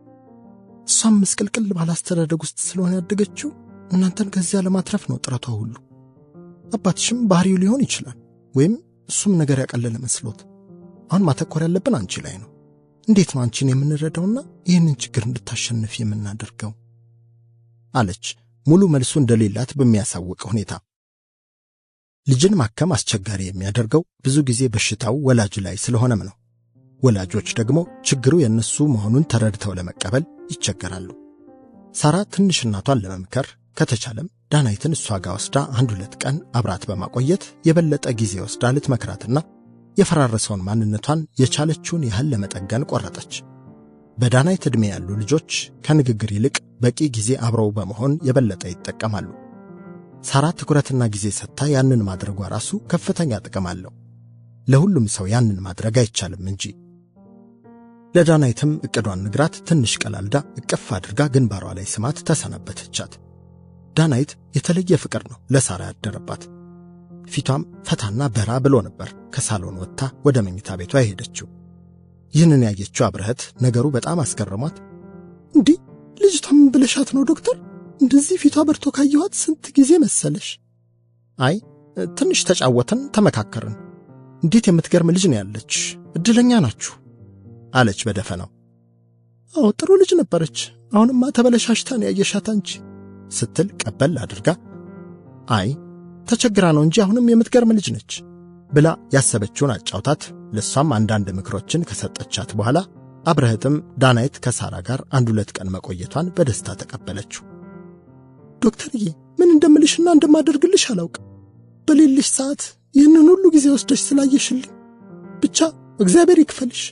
እሷም መስቀልቅል ባላስተዳደግ ውስጥ ስለሆነ ያደገችው እናንተን ከዚያ ለማትረፍ ነው ጥረቷ ሁሉ። አባትሽም ባህሪው ሊሆን ይችላል፣ ወይም እሱም ነገር ያቀለለ መስሎት። አሁን ማተኮር ያለብን አንቺ ላይ ነው። እንዴት ነው አንቺን የምንረዳውና ይህንን ችግር እንድታሸንፍ የምናደርገው አለች፣ ሙሉ መልሱ እንደሌላት በሚያሳውቅ ሁኔታ። ልጅን ማከም አስቸጋሪ የሚያደርገው ብዙ ጊዜ በሽታው ወላጅ ላይ ስለሆነም ነው። ወላጆች ደግሞ ችግሩ የነሱ መሆኑን ተረድተው ለመቀበል ይቸገራሉ። ሳራ ትንሽ እናቷን ለመምከር ከተቻለም ዳናይትን እሷ ጋር ወስዳ 1-2 ቀን አብራት በማቆየት የበለጠ ጊዜ ወስዳ ልትመክራትና የፈራረሰውን ማንነቷን የቻለችውን ያህል ለመጠገን ቆረጠች። በዳናይት ዕድሜ ያሉ ልጆች ከንግግር ይልቅ በቂ ጊዜ አብረው በመሆን የበለጠ ይጠቀማሉ። ሳራ ትኩረትና ጊዜ ሰጥታ ያንን ማድረጓ ራሱ ከፍተኛ ጥቅም አለው። ለሁሉም ሰው ያንን ማድረግ አይቻልም እንጂ። ለዳናይትም እቅዷን ንግራት ትንሽ ቀላልዳ እቅፍ አድርጋ ግንባሯ ላይ ስማት ተሰናበተቻት። ዳናይት የተለየ ፍቅር ነው ለሳራ ያደረባት። ፊቷም ፈታና በራ ብሎ ነበር ከሳሎን ወጥታ ወደ መኝታ ቤቷ የሄደችው። ይህንን ያየችው አብረህት ነገሩ በጣም አስገረሟት። እንዲህ ልጅቷም ብለሻት ነው ዶክተር? እንደዚህ ፊቷ በርቶ ካየኋት ስንት ጊዜ መሰለሽ? አይ ትንሽ ተጫወተን፣ ተመካከርን። እንዴት የምትገርም ልጅ ነው ያለች፣ እድለኛ ናችሁ አለች በደፈናው። አዎ ጥሩ ልጅ ነበረች፣ አሁንማ ተበለሻሽታን ያየሻት አንቺ ስትል ቀበል አድርጋ አይ ተቸግራ ነው እንጂ አሁንም የምትገርም ልጅ ነች ብላ ያሰበችውን አጫውታት። ለሷም አንዳንድ ምክሮችን ከሰጠቻት በኋላ አብረህትም ዳናይት ከሳራ ጋር 1-2 ቀን መቆየቷን በደስታ ተቀበለችው። ዶክተርዬ ምን እንደምልሽና እንደማደርግልሽ አላውቅም። በሌልሽ ሰዓት ይህንን ሁሉ ጊዜ ወስደሽ ስላየሽልኝ ብቻ እግዚአብሔር ይክፈልሽ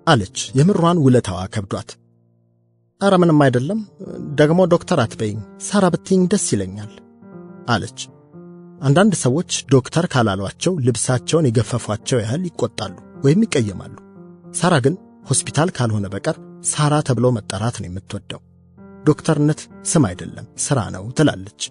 አለች የምሯን ውለታዋ ከብዷት። ኧረ ምንም አይደለም፣ ደግሞ ዶክተር አትበይኝ፣ ሳራ ብትይኝ ደስ ይለኛል አለች። አንዳንድ ሰዎች ዶክተር ካላሏቸው ልብሳቸውን የገፈፏቸው ያህል ይቆጣሉ ወይም ይቀየማሉ። ሳራ ግን ሆስፒታል ካልሆነ በቀር ሳራ ተብሎ መጠራት ነው የምትወደው። ዶክተርነት ስም አይደለም ሥራ ነው ትላለች።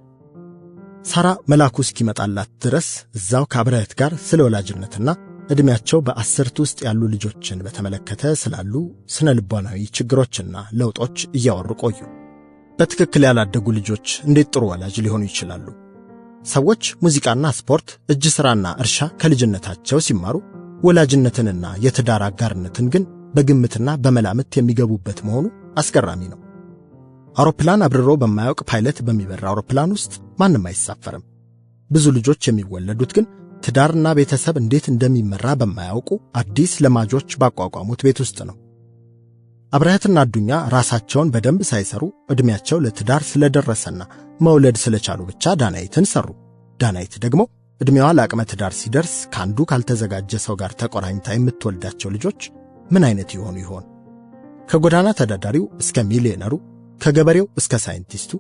ሳራ መላኩ እስኪመጣላት ድረስ እዛው ከአብርሃት ጋር ስለ ወላጅነትና ዕድሜያቸው በአስርት ውስጥ ያሉ ልጆችን በተመለከተ ስላሉ ስነ ልቦናዊ ችግሮችና ለውጦች እያወሩ ቆዩ። በትክክል ያላደጉ ልጆች እንዴት ጥሩ ወላጅ ሊሆኑ ይችላሉ? ሰዎች ሙዚቃና ስፖርት፣ እጅ ሥራና እርሻ ከልጅነታቸው ሲማሩ ወላጅነትንና የትዳር አጋርነትን ግን በግምትና በመላምት የሚገቡበት መሆኑ አስገራሚ ነው። አውሮፕላን አብርሮ በማያውቅ ፓይለት በሚበራ አውሮፕላን ውስጥ ማንም አይሳፈርም። ብዙ ልጆች የሚወለዱት ግን ትዳርና ቤተሰብ እንዴት እንደሚመራ በማያውቁ አዲስ ለማጆች ባቋቋሙት ቤት ውስጥ ነው። አብርሃትና አዱኛ ራሳቸውን በደንብ ሳይሰሩ ዕድሜያቸው ለትዳር ስለደረሰና መውለድ ስለቻሉ ብቻ ዳናይትን ሰሩ። ዳናይት ደግሞ ዕድሜዋ ለአቅመ ትዳር ሲደርስ ካንዱ ካልተዘጋጀ ሰው ጋር ተቆራኝታ የምትወልዳቸው ልጆች ምን አይነት ይሆኑ ይሆን? ከጎዳና ተዳዳሪው እስከ ሚሊዮነሩ፣ ከገበሬው እስከ ሳይንቲስቱ፣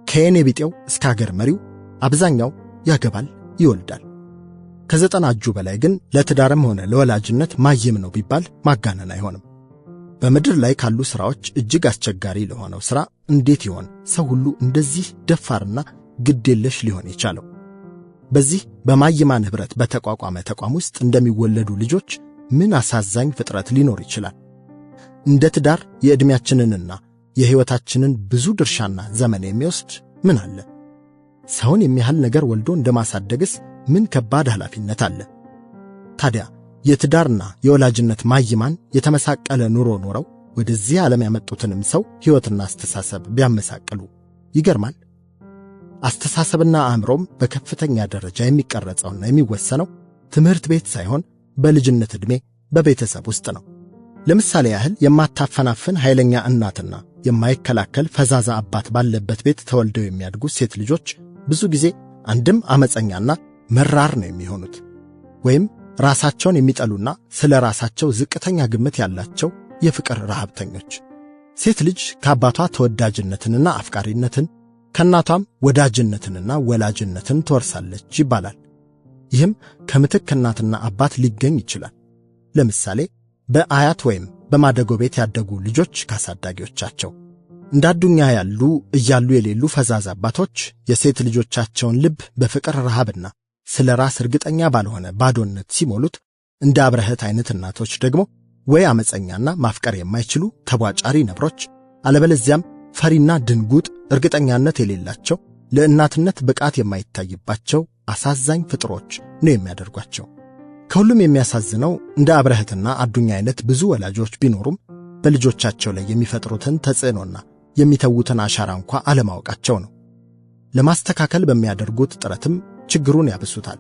ከየኔ ቢጤው እስከ አገር መሪው አብዛኛው ያገባል፣ ይወልዳል። ከ90 እጁ በላይ ግን ለትዳርም ሆነ ለወላጅነት ማይም ነው ቢባል ማጋነን አይሆንም። በምድር ላይ ካሉ ሥራዎች እጅግ አስቸጋሪ ለሆነው ሥራ እንዴት ይሆን ሰው ሁሉ እንደዚህ ደፋርና ግዴለሽ ሊሆን የቻለው? በዚህ በማይማን ኅብረት በተቋቋመ ተቋም ውስጥ እንደሚወለዱ ልጆች ምን አሳዛኝ ፍጥረት ሊኖር ይችላል? እንደ ትዳር የዕድሜያችንንና የሕይወታችንን ብዙ ድርሻና ዘመን የሚወስድ ምን አለ? ሰውን የሚያህል ነገር ወልዶ እንደማሳደግስ ምን ከባድ ኃላፊነት አለ? ታዲያ የትዳርና የወላጅነት ማይማን የተመሳቀለ ኑሮ ኖረው ወደዚህ ዓለም ያመጡትንም ሰው ሕይወትና አስተሳሰብ ቢያመሳቅሉ ይገርማል። አስተሳሰብና አእምሮም በከፍተኛ ደረጃ የሚቀረጸውና የሚወሰነው ትምህርት ቤት ሳይሆን በልጅነት ዕድሜ በቤተሰብ ውስጥ ነው። ለምሳሌ ያህል የማታፈናፍን ኃይለኛ እናትና የማይከላከል ፈዛዛ አባት ባለበት ቤት ተወልደው የሚያድጉ ሴት ልጆች ብዙ ጊዜ አንድም አመፀኛና መራር ነው የሚሆኑት፣ ወይም ራሳቸውን የሚጠሉና ስለ ራሳቸው ዝቅተኛ ግምት ያላቸው የፍቅር ረሃብተኞች። ሴት ልጅ ከአባቷ ተወዳጅነትንና አፍቃሪነትን ከእናቷም ወዳጅነትንና ወላጅነትን ትወርሳለች ይባላል። ይህም ከምትክ እናትና አባት ሊገኝ ይችላል። ለምሳሌ በአያት ወይም በማደጎ ቤት ያደጉ ልጆች ካሳዳጊዎቻቸው እንዳዱኛ ያሉ እያሉ የሌሉ ፈዛዛ አባቶች የሴት ልጆቻቸውን ልብ በፍቅር ረሃብና ስለ ራስ እርግጠኛ ባልሆነ ባዶነት ሲሞሉት፣ እንደ አብርሃት አይነት እናቶች ደግሞ ወይ አመፀኛና ማፍቀር የማይችሉ ተቧጫሪ ነብሮች፣ አለበለዚያም ፈሪና ድንጉጥ እርግጠኛነት የሌላቸው ለእናትነት ብቃት የማይታይባቸው አሳዛኝ ፍጥሮች ነው የሚያደርጓቸው። ከሁሉም የሚያሳዝነው እንደ አብርሃትና አዱኛ አይነት ብዙ ወላጆች ቢኖሩም በልጆቻቸው ላይ የሚፈጥሩትን ተጽዕኖና የሚተዉትን አሻራ እንኳ አለማወቃቸው ነው። ለማስተካከል በሚያደርጉት ጥረትም ችግሩን ያብሱታል።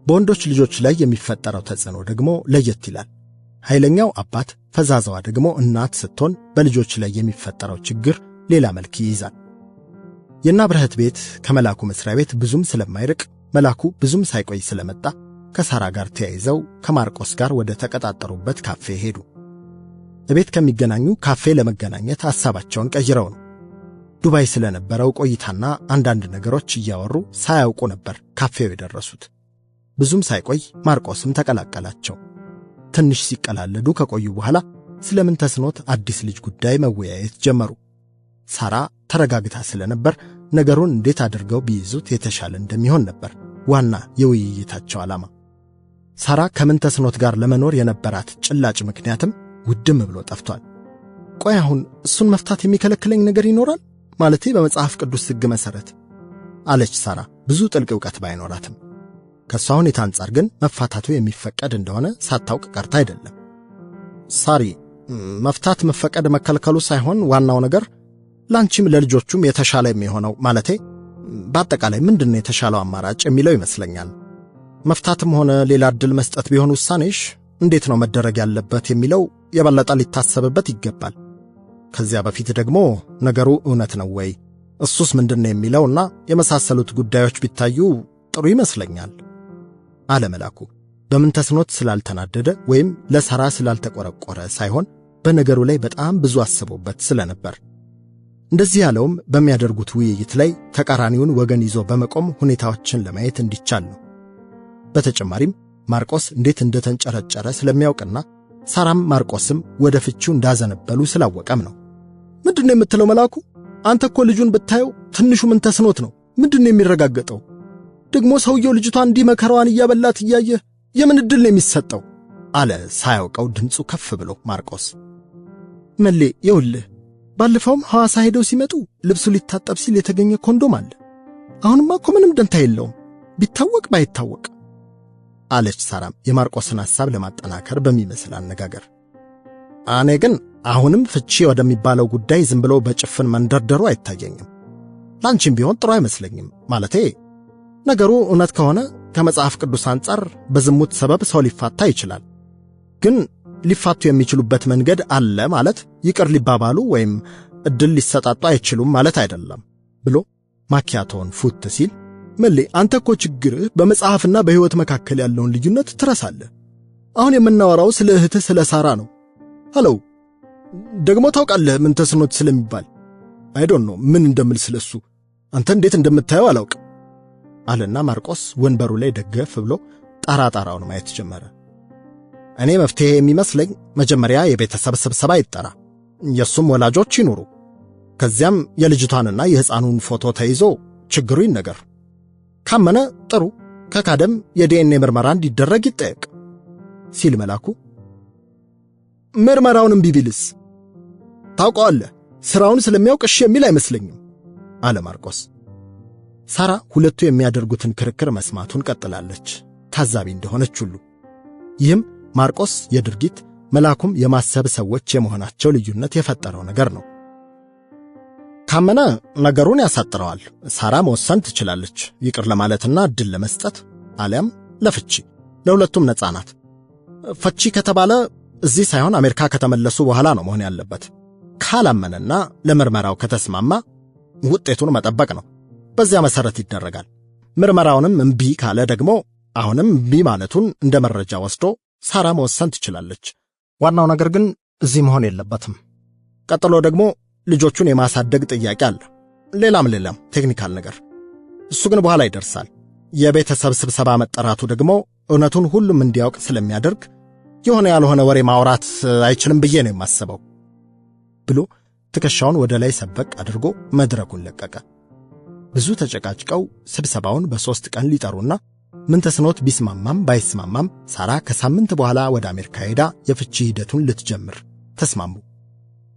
በወንዶች ልጆች ላይ የሚፈጠረው ተጽዕኖ ደግሞ ለየት ይላል። ኃይለኛው አባት፣ ፈዛዛዋ ደግሞ እናት ስትሆን በልጆች ላይ የሚፈጠረው ችግር ሌላ መልክ ይይዛል። የአብርሃት ቤት ከመላኩ መስሪያ ቤት ብዙም ስለማይርቅ መላኩ ብዙም ሳይቆይ ስለመጣ ከሳራ ጋር ተያይዘው ከማርቆስ ጋር ወደ ተቀጣጠሩበት ካፌ ሄዱ። በቤት ከሚገናኙ ካፌ ለመገናኘት ሐሳባቸውን ቀይረው ነው። ዱባይ ስለነበረው ቆይታና አንዳንድ ነገሮች እያወሩ ሳያውቁ ነበር ካፌው የደረሱት። ብዙም ሳይቆይ ማርቆስም ተቀላቀላቸው። ትንሽ ሲቀላለዱ ከቆዩ በኋላ ስለምን ተስኖት አዲስ ልጅ ጉዳይ መወያየት ጀመሩ። ሳራ ተረጋግታ ስለነበር ነገሩን እንዴት አድርገው ቢይዙት የተሻለ እንደሚሆን ነበር ዋና የውይይታቸው ዓላማ። ሳራ ከምን ተስኖት ጋር ለመኖር የነበራት ጭላጭ ምክንያትም ውድም ብሎ ጠፍቷል። ቆይ አሁን እሱን መፍታት የሚከለክለኝ ነገር ይኖራል ማለቴ በመጽሐፍ ቅዱስ ሕግ መሠረት አለች ሳራ ብዙ ጥልቅ ዕውቀት ባይኖራትም። ከሷ ሁኔታ አንጻር ግን መፋታቱ የሚፈቀድ እንደሆነ ሳታውቅ ቀርታ አይደለም። ሳሪ፣ መፍታት መፈቀድ መከልከሉ ሳይሆን ዋናው ነገር ላንቺም ለልጆቹም የተሻለ የሚሆነው ማለቴ በአጠቃላይ ምንድነው የተሻለው አማራጭ የሚለው ይመስለኛል። መፍታትም ሆነ ሌላ ዕድል መስጠት ቢሆን ውሳኔሽ እንዴት ነው መደረግ ያለበት የሚለው የበለጠ ሊታሰብበት ይገባል። ከዚያ በፊት ደግሞ ነገሩ እውነት ነው ወይ እሱስ ምንድነው የሚለውና የመሳሰሉት ጉዳዮች ቢታዩ ጥሩ ይመስለኛል አለ መላኩ። በምን ተስኖት ስላልተናደደ ወይም ለሳራ ስላልተቆረቆረ ሳይሆን በነገሩ ላይ በጣም ብዙ አስቦበት ስለነበር። እንደዚህ ያለውም በሚያደርጉት ውይይት ላይ ተቃራኒውን ወገን ይዞ በመቆም ሁኔታዎችን ለማየት እንዲቻል ነው። በተጨማሪም ማርቆስ እንዴት እንደተንጨረጨረ ስለሚያውቅና ሳራም ማርቆስም ወደ ፍቺው እንዳዘነበሉ ስላወቀም ነው። ምንድነው የምትለው መላኩ? አንተ እኮ ልጁን ብታየው ትንሹ ምን ተስኖት ነው ምንድነው የሚረጋገጠው? ደግሞ ሰውየው ልጅቷን እንዲህ መከራዋን እያበላት እያየ የምን ዕድል ነው የሚሰጠው? አለ ሳያውቀው ድምፁ ከፍ ብሎ ማርቆስ። መሌ ይኸውልህ፣ ባለፈውም ሐዋሳ ሄደው ሲመጡ ልብሱ ሊታጠብ ሲል የተገኘ ኮንዶም አለ። አሁንማ እኮ ምንም ደንታ የለውም ቢታወቅ ባይታወቅ አለች ሳራም የማርቆስን ሐሳብ ለማጠናከር በሚመስል አነጋገር። እኔ ግን አሁንም ፍቺ ወደሚባለው ጉዳይ ዝም ብሎ በጭፍን መንደርደሩ አይታየኝም። ላንቺም ቢሆን ጥሩ አይመስለኝም። ማለቴ ነገሩ እውነት ከሆነ ከመጽሐፍ ቅዱስ አንጻር በዝሙት ሰበብ ሰው ሊፋታ ይችላል። ግን ሊፋቱ የሚችሉበት መንገድ አለ ማለት ይቅር ሊባባሉ ወይም ዕድል ሊሰጣጡ አይችሉም ማለት አይደለም ብሎ ማኪያቶን ፉት ሲል፣ መሌ አንተ እኮ ችግርህ በመጽሐፍና በሕይወት መካከል ያለውን ልዩነት ትረሳለህ። አሁን የምናወራው ስለ እህትህ ስለ ሳራ ነው። ሃለው ደግሞ ታውቃለህ ምን ተስኖት ስለሚባል? አይዶን ነው ምን እንደምል ስለሱ አንተ እንዴት እንደምታየው አላውቅም አለና ማርቆስ ወንበሩ ላይ ደገፍ ብሎ ጣራጣራውን ማየት ጀመረ። እኔ መፍትሄ የሚመስለኝ መጀመሪያ የቤተሰብ ስብሰባ ይጠራ፣ የሱም ወላጆች ይኑሩ። ከዚያም የልጅቷንና የሕፃኑን ፎቶ ተይዞ ችግሩ ይነገር። ካመነ ጥሩ፣ ከካደም የዲኤንኤ ምርመራ እንዲደረግ ይጠየቅ ሲል መላኩ፣ ምርመራውንም ቢቢልስ? ታውቀዋለህ ሥራውን ስለሚያውቅ እሺ የሚል አይመስለኝም አለ ማርቆስ። ሳራ ሁለቱ የሚያደርጉትን ክርክር መስማቱን ቀጥላለች፣ ታዛቢ እንደሆነች ሁሉ። ይህም ማርቆስ የድርጊት መላኩም የማሰብ ሰዎች የመሆናቸው ልዩነት የፈጠረው ነገር ነው። ካመነ ነገሩን ያሳጥረዋል። ሳራ መወሰን ትችላለች፣ ይቅር ለማለትና ዕድል ለመስጠት አሊያም ለፍቺ። ለሁለቱም ነፃ ናት። ፍቺ ከተባለ እዚህ ሳይሆን አሜሪካ ከተመለሱ በኋላ ነው መሆን ያለበት። ካላመነና ለምርመራው ከተስማማ ውጤቱን መጠበቅ ነው። በዚያ መሰረት ይደረጋል። ምርመራውንም እምቢ ካለ ደግሞ አሁንም እምቢ ማለቱን እንደ መረጃ ወስዶ ሳራ መወሰን ትችላለች። ዋናው ነገር ግን እዚህ መሆን የለበትም። ቀጥሎ ደግሞ ልጆቹን የማሳደግ ጥያቄ አለ። ሌላም ቴክኒካል ነገር፣ እሱ ግን በኋላ ይደርሳል። የቤተሰብ ስብሰባ መጠራቱ ደግሞ እውነቱን ሁሉም እንዲያውቅ ስለሚያደርግ የሆነ ያልሆነ ወሬ ማውራት አይችልም ብዬ ነው የማስበው ብሎ ትከሻውን ወደ ላይ ሰበቅ አድርጎ መድረኩን ለቀቀ። ብዙ ተጨቃጭቀው ስብሰባውን በ3 ቀን ሊጠሩና ምንተስኖት ቢስማማም ባይስማማም ሳራ ከሳምንት በኋላ ወደ አሜሪካ ሄዳ የፍቺ ሂደቱን ልትጀምር ተስማሙ።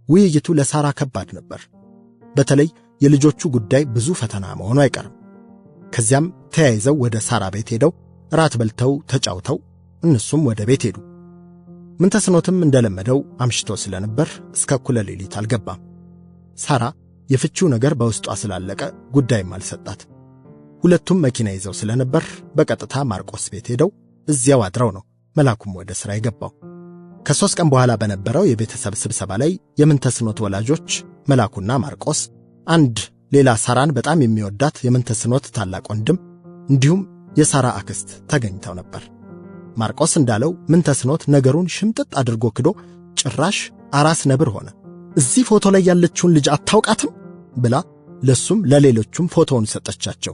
ውይይቱ ለሳራ ከባድ ነበር። በተለይ የልጆቹ ጉዳይ ብዙ ፈተና መሆኑ አይቀርም። ከዚያም ተያይዘው ወደ ሳራ ቤት ሄደው ራት በልተው ተጫውተው እነሱም ወደ ቤት ሄዱ። ምንተስኖትም እንደለመደው አምሽቶ ስለነበር እስከ እኩለ ሌሊት አልገባም። ሳራ የፍቺው ነገር በውስጧ ስላለቀ ጉዳይም አልሰጣት። ሁለቱም መኪና ይዘው ስለነበር በቀጥታ ማርቆስ ቤት ሄደው እዚያው አድረው ነው መላኩም ወደ ሥራ የገባው። ከ3 ቀን በኋላ በነበረው የቤተሰብ ስብሰባ ላይ የምንተስኖት ወላጆች መላኩና ማርቆስ፣ አንድ ሌላ ሳራን በጣም የሚወዳት የምንተስኖት ታላቅ ወንድም እንዲሁም የሳራ አክስት ተገኝተው ነበር። ማርቆስ እንዳለው ምንተስኖት ነገሩን ሽምጥጥ አድርጎ ክዶ ጭራሽ አራስ ነብር ሆነ። እዚህ ፎቶ ላይ ያለችውን ልጅ አታውቃትም ብላ ለሱም ለሌሎቹም ፎቶውን ሰጠቻቸው።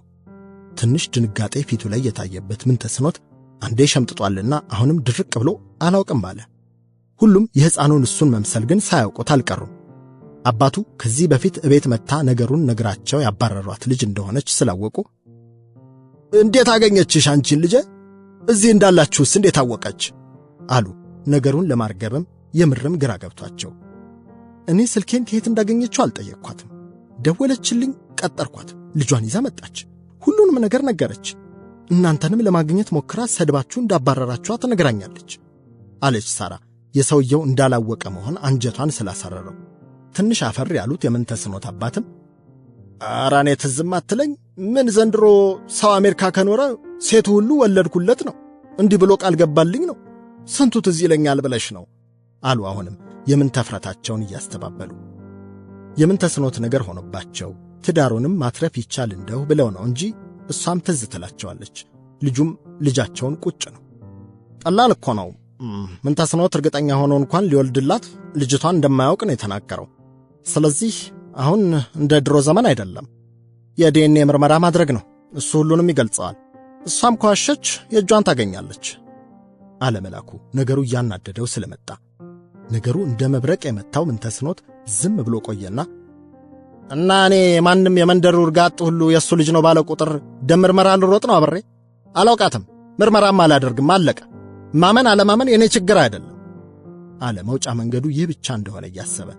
ትንሽ ድንጋጤ ፊቱ ላይ የታየበት ምንተስኖት አንዴ ሸምጥጧልና አሁንም ድርቅ ብሎ አላውቅም አለ። ሁሉም የሕፃኑን እሱን መምሰል ግን ሳያውቁት አልቀሩም። አባቱ ከዚህ በፊት እቤት መታ ነገሩን ነግራቸው ያባረሯት ልጅ እንደሆነች ስላወቁ እንዴት አገኘችሽ አንቺን ልጄ? እዚህ እንዳላችሁስ እንዴት አወቀች? አሉ ነገሩን ለማርገብም የምርም ግራ ገብቷቸው። እኔ ስልኬን ከየት እንዳገኘችው አልጠየቅኳትም። ደወለችልኝ፣ ቀጠርኳት፣ ልጇን ይዛ መጣች። ሁሉንም ነገር ነገረች። እናንተንም ለማግኘት ሞክራ ሰድባችሁ እንዳባረራችኋት ነግራኛለች አለች ሳራ። የሰውየው እንዳላወቀ መሆን አንጀቷን ስላሰረረው ትንሽ አፈር ያሉት የምንተስኖት አባትም ኧረ እኔ ትዝም አትለኝ፣ ምን ዘንድሮ ሰው አሜሪካ ከኖረ ሴቱ ሁሉ ወለድኩለት ነው፣ እንዲህ ብሎ ቃል ገባልኝ ነው፣ ስንቱ ትዝ ይለኛል ብለሽ ነው አሉ። አሁንም የምንተፍረታቸውን እያስተባበሉ የምንተስኖት ነገር ሆኖባቸው ትዳሩንም ማትረፍ ይቻል እንደው ብለው ነው እንጂ እሷም ትዝ ትላቸዋለች። ልጁም ልጃቸውን ቁጭ ነው። ቀላል እኮ ነው። ምንተስኖት እርግጠኛ ሆኖ እንኳን ሊወልድላት ልጅቷን እንደማያውቅ ነው የተናገረው። ስለዚህ አሁን እንደ ድሮ ዘመን አይደለም፣ የዲኤንኤ ምርመራ ማድረግ ነው። እሱ ሁሉንም ይገልጸዋል። እሷም ከዋሸች የእጇን ታገኛለች አለ መላኩ ነገሩ እያናደደው ስለመጣ። ነገሩ እንደ መብረቅ የመታው ምንተስኖት ዝም ብሎ ቆየና እና እኔ ማንም የመንደሩ እርጋጥ ሁሉ የሱ ልጅ ነው ባለ ቁጥር ደም ምርመራ ልሮጥ ነው አብሬ? አላውቃትም፣ ምርመራም አላደርግም፣ አለቀ። ማመን አለማመን የኔ ችግር አይደለም አለ መውጫ መንገዱ ይህ ብቻ እንደሆነ እያሰበ።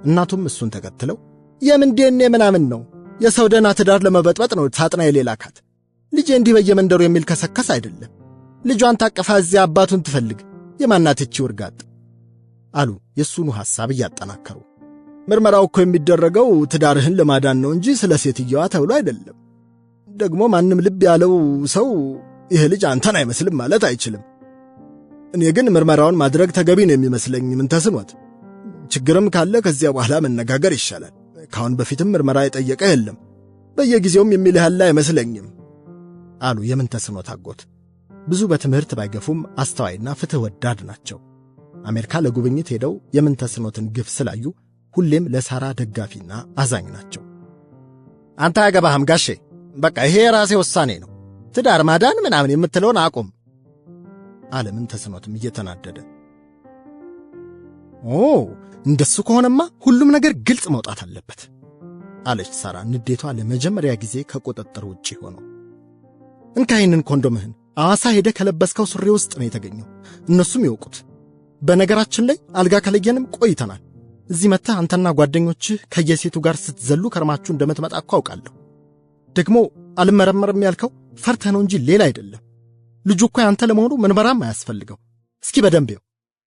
እናቱም እሱን ተከትለው የምን ዲኤንኤ ምናምን ነው? የሰው ደህና ትዳር ለመበጥበጥ ነው ሳጥና የሌላካት። ልጄ እንዲህ በየመንደሩ የሚል ከሰከስ አይደለም። ልጇን ታቀፋ እዚያ አባቱን ትፈልግ። የማናትቺው እርጋጥ አሉ የሱኑ ሐሳብ እያጠናከሩ። ምርመራው እኮ የሚደረገው ትዳርህን ለማዳን ነው እንጂ ስለ ሴትየዋ ተብሎ አይደለም። ደግሞ ማንም ልብ ያለው ሰው ይህ ልጅ አንተን አይመስልም ማለት አይችልም። እኔ ግን ምርመራውን ማድረግ ተገቢ ነው የሚመስለኝ። ምን ተስኖት? ችግርም ካለ ከዚያ በኋላ መነጋገር ይሻላል። ካሁን በፊትም ምርመራ የጠየቀ የለም። በየጊዜውም የሚልህ ያለ አይመስለኝም አሉ የምን ተስኖት አጎት። ብዙ በትምህርት ባይገፉም አስተዋይና ፍትህ ወዳድ ናቸው። አሜሪካ ለጉብኝት ሄደው የምን ተስኖትን ግፍ ስላዩ ሁሌም ለሳራ ደጋፊና አዛኝ ናቸው። አንተ አያገባህም ጋሼ፣ በቃ ይሄ የራሴ ውሳኔ ነው። ትዳር ማዳን ምናምን የምትለውን አቁም አለ ምን ተስኖትም እየተናደደ። እንደሱ ከሆነማ ሁሉም ነገር ግልጽ መውጣት አለበት አለች ሳራ ንዴቷ ለመጀመሪያ ጊዜ ከቁጥጥር ውጪ ሆኖ። እንካ ይህንን ኮንዶምህን አዋሳ ሄደ ከለበስከው ሱሪ ውስጥ ነው የተገኘው። እነሱም ይወቁት። በነገራችን ላይ አልጋ ከለየንም ቆይተናል። እዚህ መጥተህ አንተና ጓደኞችህ ከየሴቱ ጋር ስትዘሉ ከርማችሁ እንደምትመጣ እኮ አውቃለሁ። ደግሞ አልመረመርም ያልከው ፈርተህ ነው እንጂ ሌላ አይደለም። ልጁ እኮ ያንተ ለመሆኑ ምርመራም አያስፈልገው። እስኪ በደንብ ይው።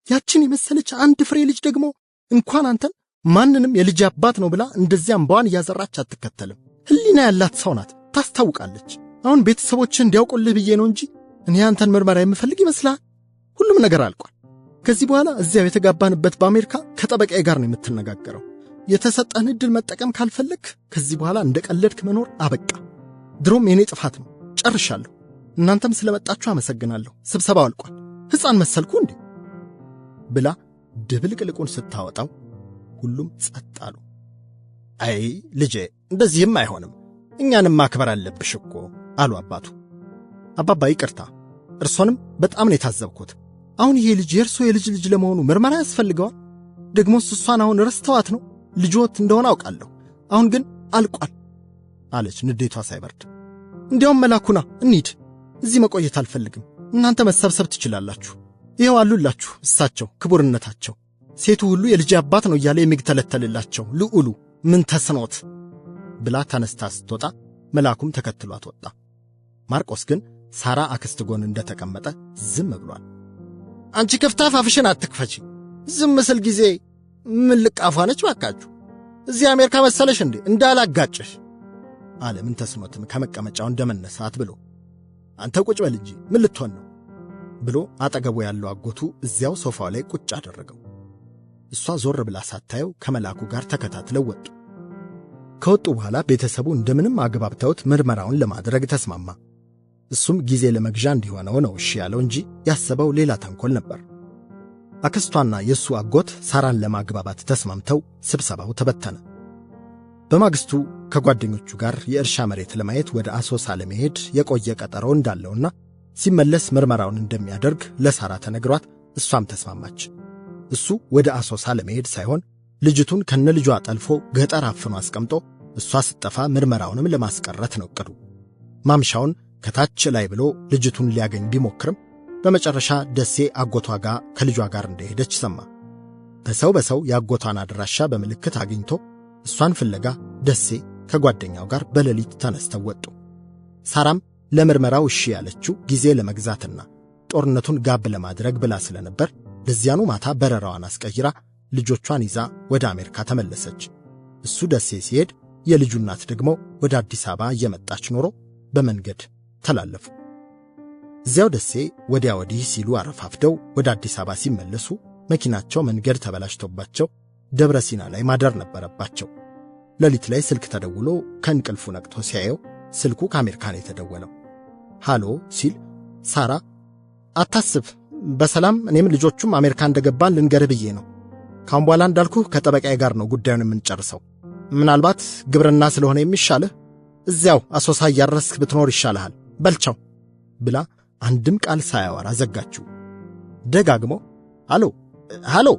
ያችን የመሰለች አንድ ፍሬ ልጅ ደግሞ እንኳን አንተን ማንንም የልጅ አባት ነው ብላ እንደዚያ እምባዋን እያዘራች አትከተልም። ሕሊና ያላት ሰው ናት፣ ታስታውቃለች። አሁን ቤተሰቦችህ እንዲያውቁልህ ብዬ ነው እንጂ እኔ አንተን ምርመራ የምፈልግ ይመስላል? ሁሉም ነገር አልቋል። ከዚህ በኋላ እዚያው የተጋባንበት በአሜሪካ ከጠበቃዬ ጋር ነው የምትነጋገረው። የተሰጠን ዕድል መጠቀም ካልፈለግ ከዚህ በኋላ እንደቀለድክ መኖር አበቃ። ድሮም የኔ ጥፋት ነው፣ ጨርሻለሁ። እናንተም ስለመጣችሁ አመሰግናለሁ። ስብሰባው አልቋል። ሕፃን መሰልኩ እንዴ ብላ ድብልቅልቁን ስታወጣው ሁሉም ጸጥ አሉ። አይ ልጄ፣ እንደዚህም አይሆንም፣ እኛንም ማክበር አለብሽ እኮ አሉ አባቱ። አባባ ይቅርታ፣ እርሶንም በጣም ነው የታዘብኩት። አሁን ይሄ ልጅ የእርሶ የልጅ ልጅ ለመሆኑ ምርመራ ያስፈልገዋል? ደግሞስ እሷን አሁን ረስተዋት ነው? ልጆት እንደሆነ አውቃለሁ። አሁን ግን አልቋል አለች ንዴቷ ሳይበርድ። እንዲያውም መላኩና እንሂድ፣ እዚህ መቆየት አልፈልግም። እናንተ መሰብሰብ ትችላላችሁ። ይኸው አሉላችሁ እሳቸው ክቡርነታቸው። ሴቱ ሁሉ የልጅ አባት ነው እያለ የሚግተለተልላቸው ልዑሉ ምን ተስኖት ብላ ተነስታ ስትወጣ መላኩም ተከትሏት ወጣ። ማርቆስ ግን ሳራ አክስት ጎን እንደተቀመጠ ዝም ብሏል። አንቺ ከፍታፍ አፍሽን አትክፈቺ። ዝም ምስል ጊዜ ምን ልቃፏነች ባካችሁ። እዚህ አሜሪካ መሰለሽ እንዴ እንዳላጋጭሽ አለ ምን ተስኖትም ከመቀመጫው እንደመነሳት ብሎ። አንተ ቁጭ በል እንጂ ምን ልትሆን ነው ብሎ አጠገቡ ያለው አጎቱ እዚያው ሶፋው ላይ ቁጭ አደረገው። እሷ ዞር ብላ ሳታየው ከመላኩ ጋር ተከታትለው ወጡ። ከወጡ በኋላ ቤተሰቡ እንደምንም አግባብተውት ምርመራውን ለማድረግ ተስማማ። እሱም ጊዜ ለመግዣ እንዲሆነው ነው እሺ ያለው እንጂ ያሰበው ሌላ ተንኮል ነበር። አክስቷና የሱ አጎት ሳራን ለማግባባት ተስማምተው ስብሰባው ተበተነ። በማግስቱ ከጓደኞቹ ጋር የእርሻ መሬት ለማየት ወደ አሶሳ ለመሄድ የቆየ ቀጠሮ እንዳለውና ሲመለስ ምርመራውን እንደሚያደርግ ለሳራ ተነግሯት እሷም ተስማማች። እሱ ወደ አሶሳ ለመሄድ ሳይሆን ልጅቱን ከነልጇ ጠልፎ ገጠር አፍኖ አስቀምጦ እሷ ስትጠፋ ምርመራውንም ለማስቀረት ነው እቅዱ። ማምሻውን ከታች ላይ ብሎ ልጅቱን ሊያገኝ ቢሞክርም በመጨረሻ ደሴ አጎቷ ጋር ከልጇ ጋር እንደሄደች ሰማ። በሰው ያጎቷን አድራሻ በምልክት አግኝቶ እሷን ፍለጋ ደሴ ከጓደኛው ጋር በሌሊት ተነስተው ወጡ። ሳራም ለምርመራው እሺ ያለችው ጊዜ ለመግዛትና ጦርነቱን ጋብ ለማድረግ ብላ ስለነበር ለዚያኑ ማታ በረራዋን አስቀይራ ልጆቿን ይዛ ወደ አሜሪካ ተመለሰች። እሱ ደሴ ሲሄድ የልጁ እናት ደግሞ ወደ አዲስ አበባ እየመጣች ኖሮ በመንገድ ተላለፉ። እዚያው ደሴ ወዲያ ወዲህ ሲሉ አረፋፍደው ወደ አዲስ አበባ ሲመለሱ መኪናቸው መንገድ ተበላሽቶባቸው ደብረ ሲና ላይ ማደር ነበረባቸው። ሌሊት ላይ ስልክ ተደውሎ ከእንቅልፉ ነቅቶ ሲያየው ስልኩ ከአሜሪካን የተደወለው። ሃሎ ሲል ሳራ አታስብ፣ በሰላም እኔም ልጆቹም አሜሪካ እንደገባን ልንገርህ ብዬ ነው። ካሁን በኋላ እንዳልኩህ ከጠበቃዬ ጋር ነው ጉዳዩን የምንጨርሰው። ምናልባት ግብርና ስለሆነ የሚሻልህ እዚያው አሶሳ እያረስክ ብትኖር ይሻልሃል፣ በልቻው ብላ አንድም ቃል ሳያወራ ዘጋችው። ደጋግሞ ሃሎ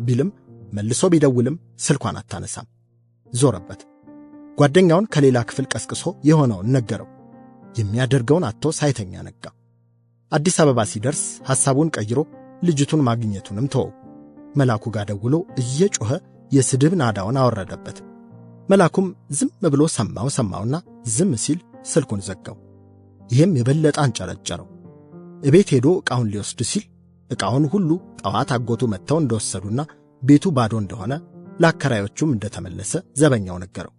ቢልም መልሶ ቢደውልም ስልኳን አታነሳም። ዞረበት። ጓደኛውን ከሌላ ክፍል ቀስቅሶ የሆነውን ነገረው። የሚያደርገውን አጥቶ ሳይተኛ ነጋ። አዲስ አበባ ሲደርስ ሐሳቡን ቀይሮ ልጅቱን ማግኘቱንም ተወው። መላኩ ጋር ደውሎ እየጮኸ የስድብ ናዳውን አወረደበት። መላኩም ዝም ብሎ ሰማውና ዝም ሲል ስልኩን ዘጋው። ይህም የበለጠ አንጨረጨረው። እቤት ሄዶ ዕቃውን ሊወስድ ሲል ዕቃውን ሁሉ ጠዋት አጎቱ መጥተው እንደወሰዱና ቤቱ ባዶ እንደሆነ ለአከራዮቹም እንደተመለሰ ዘበኛው ነገረው።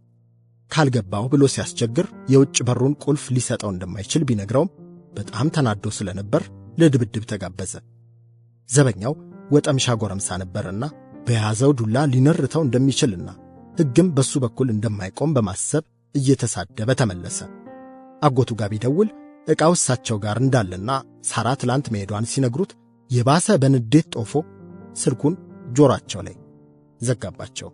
ካልገባው ብሎ ሲያስቸግር የውጭ በሩን ቁልፍ ሊሰጠው እንደማይችል ቢነግረውም በጣም ተናዶ ስለነበር ለድብድብ ተጋበዘ። ዘበኛው ወጠምሻ ጎረምሳ ነበርና በያዘው ዱላ ሊነርተው እንደሚችልና ሕግም በሱ በኩል እንደማይቆም በማሰብ እየተሳደበ ተመለሰ። አጎቱ ጋር ቢደውል ዕቃው እሳቸው ጋር እንዳለና ሳራ ትላንት መሄዷን ሲነግሩት የባሰ በንዴት ጦፎ ስልኩን ጆሮአቸው ላይ ዘጋባቸው።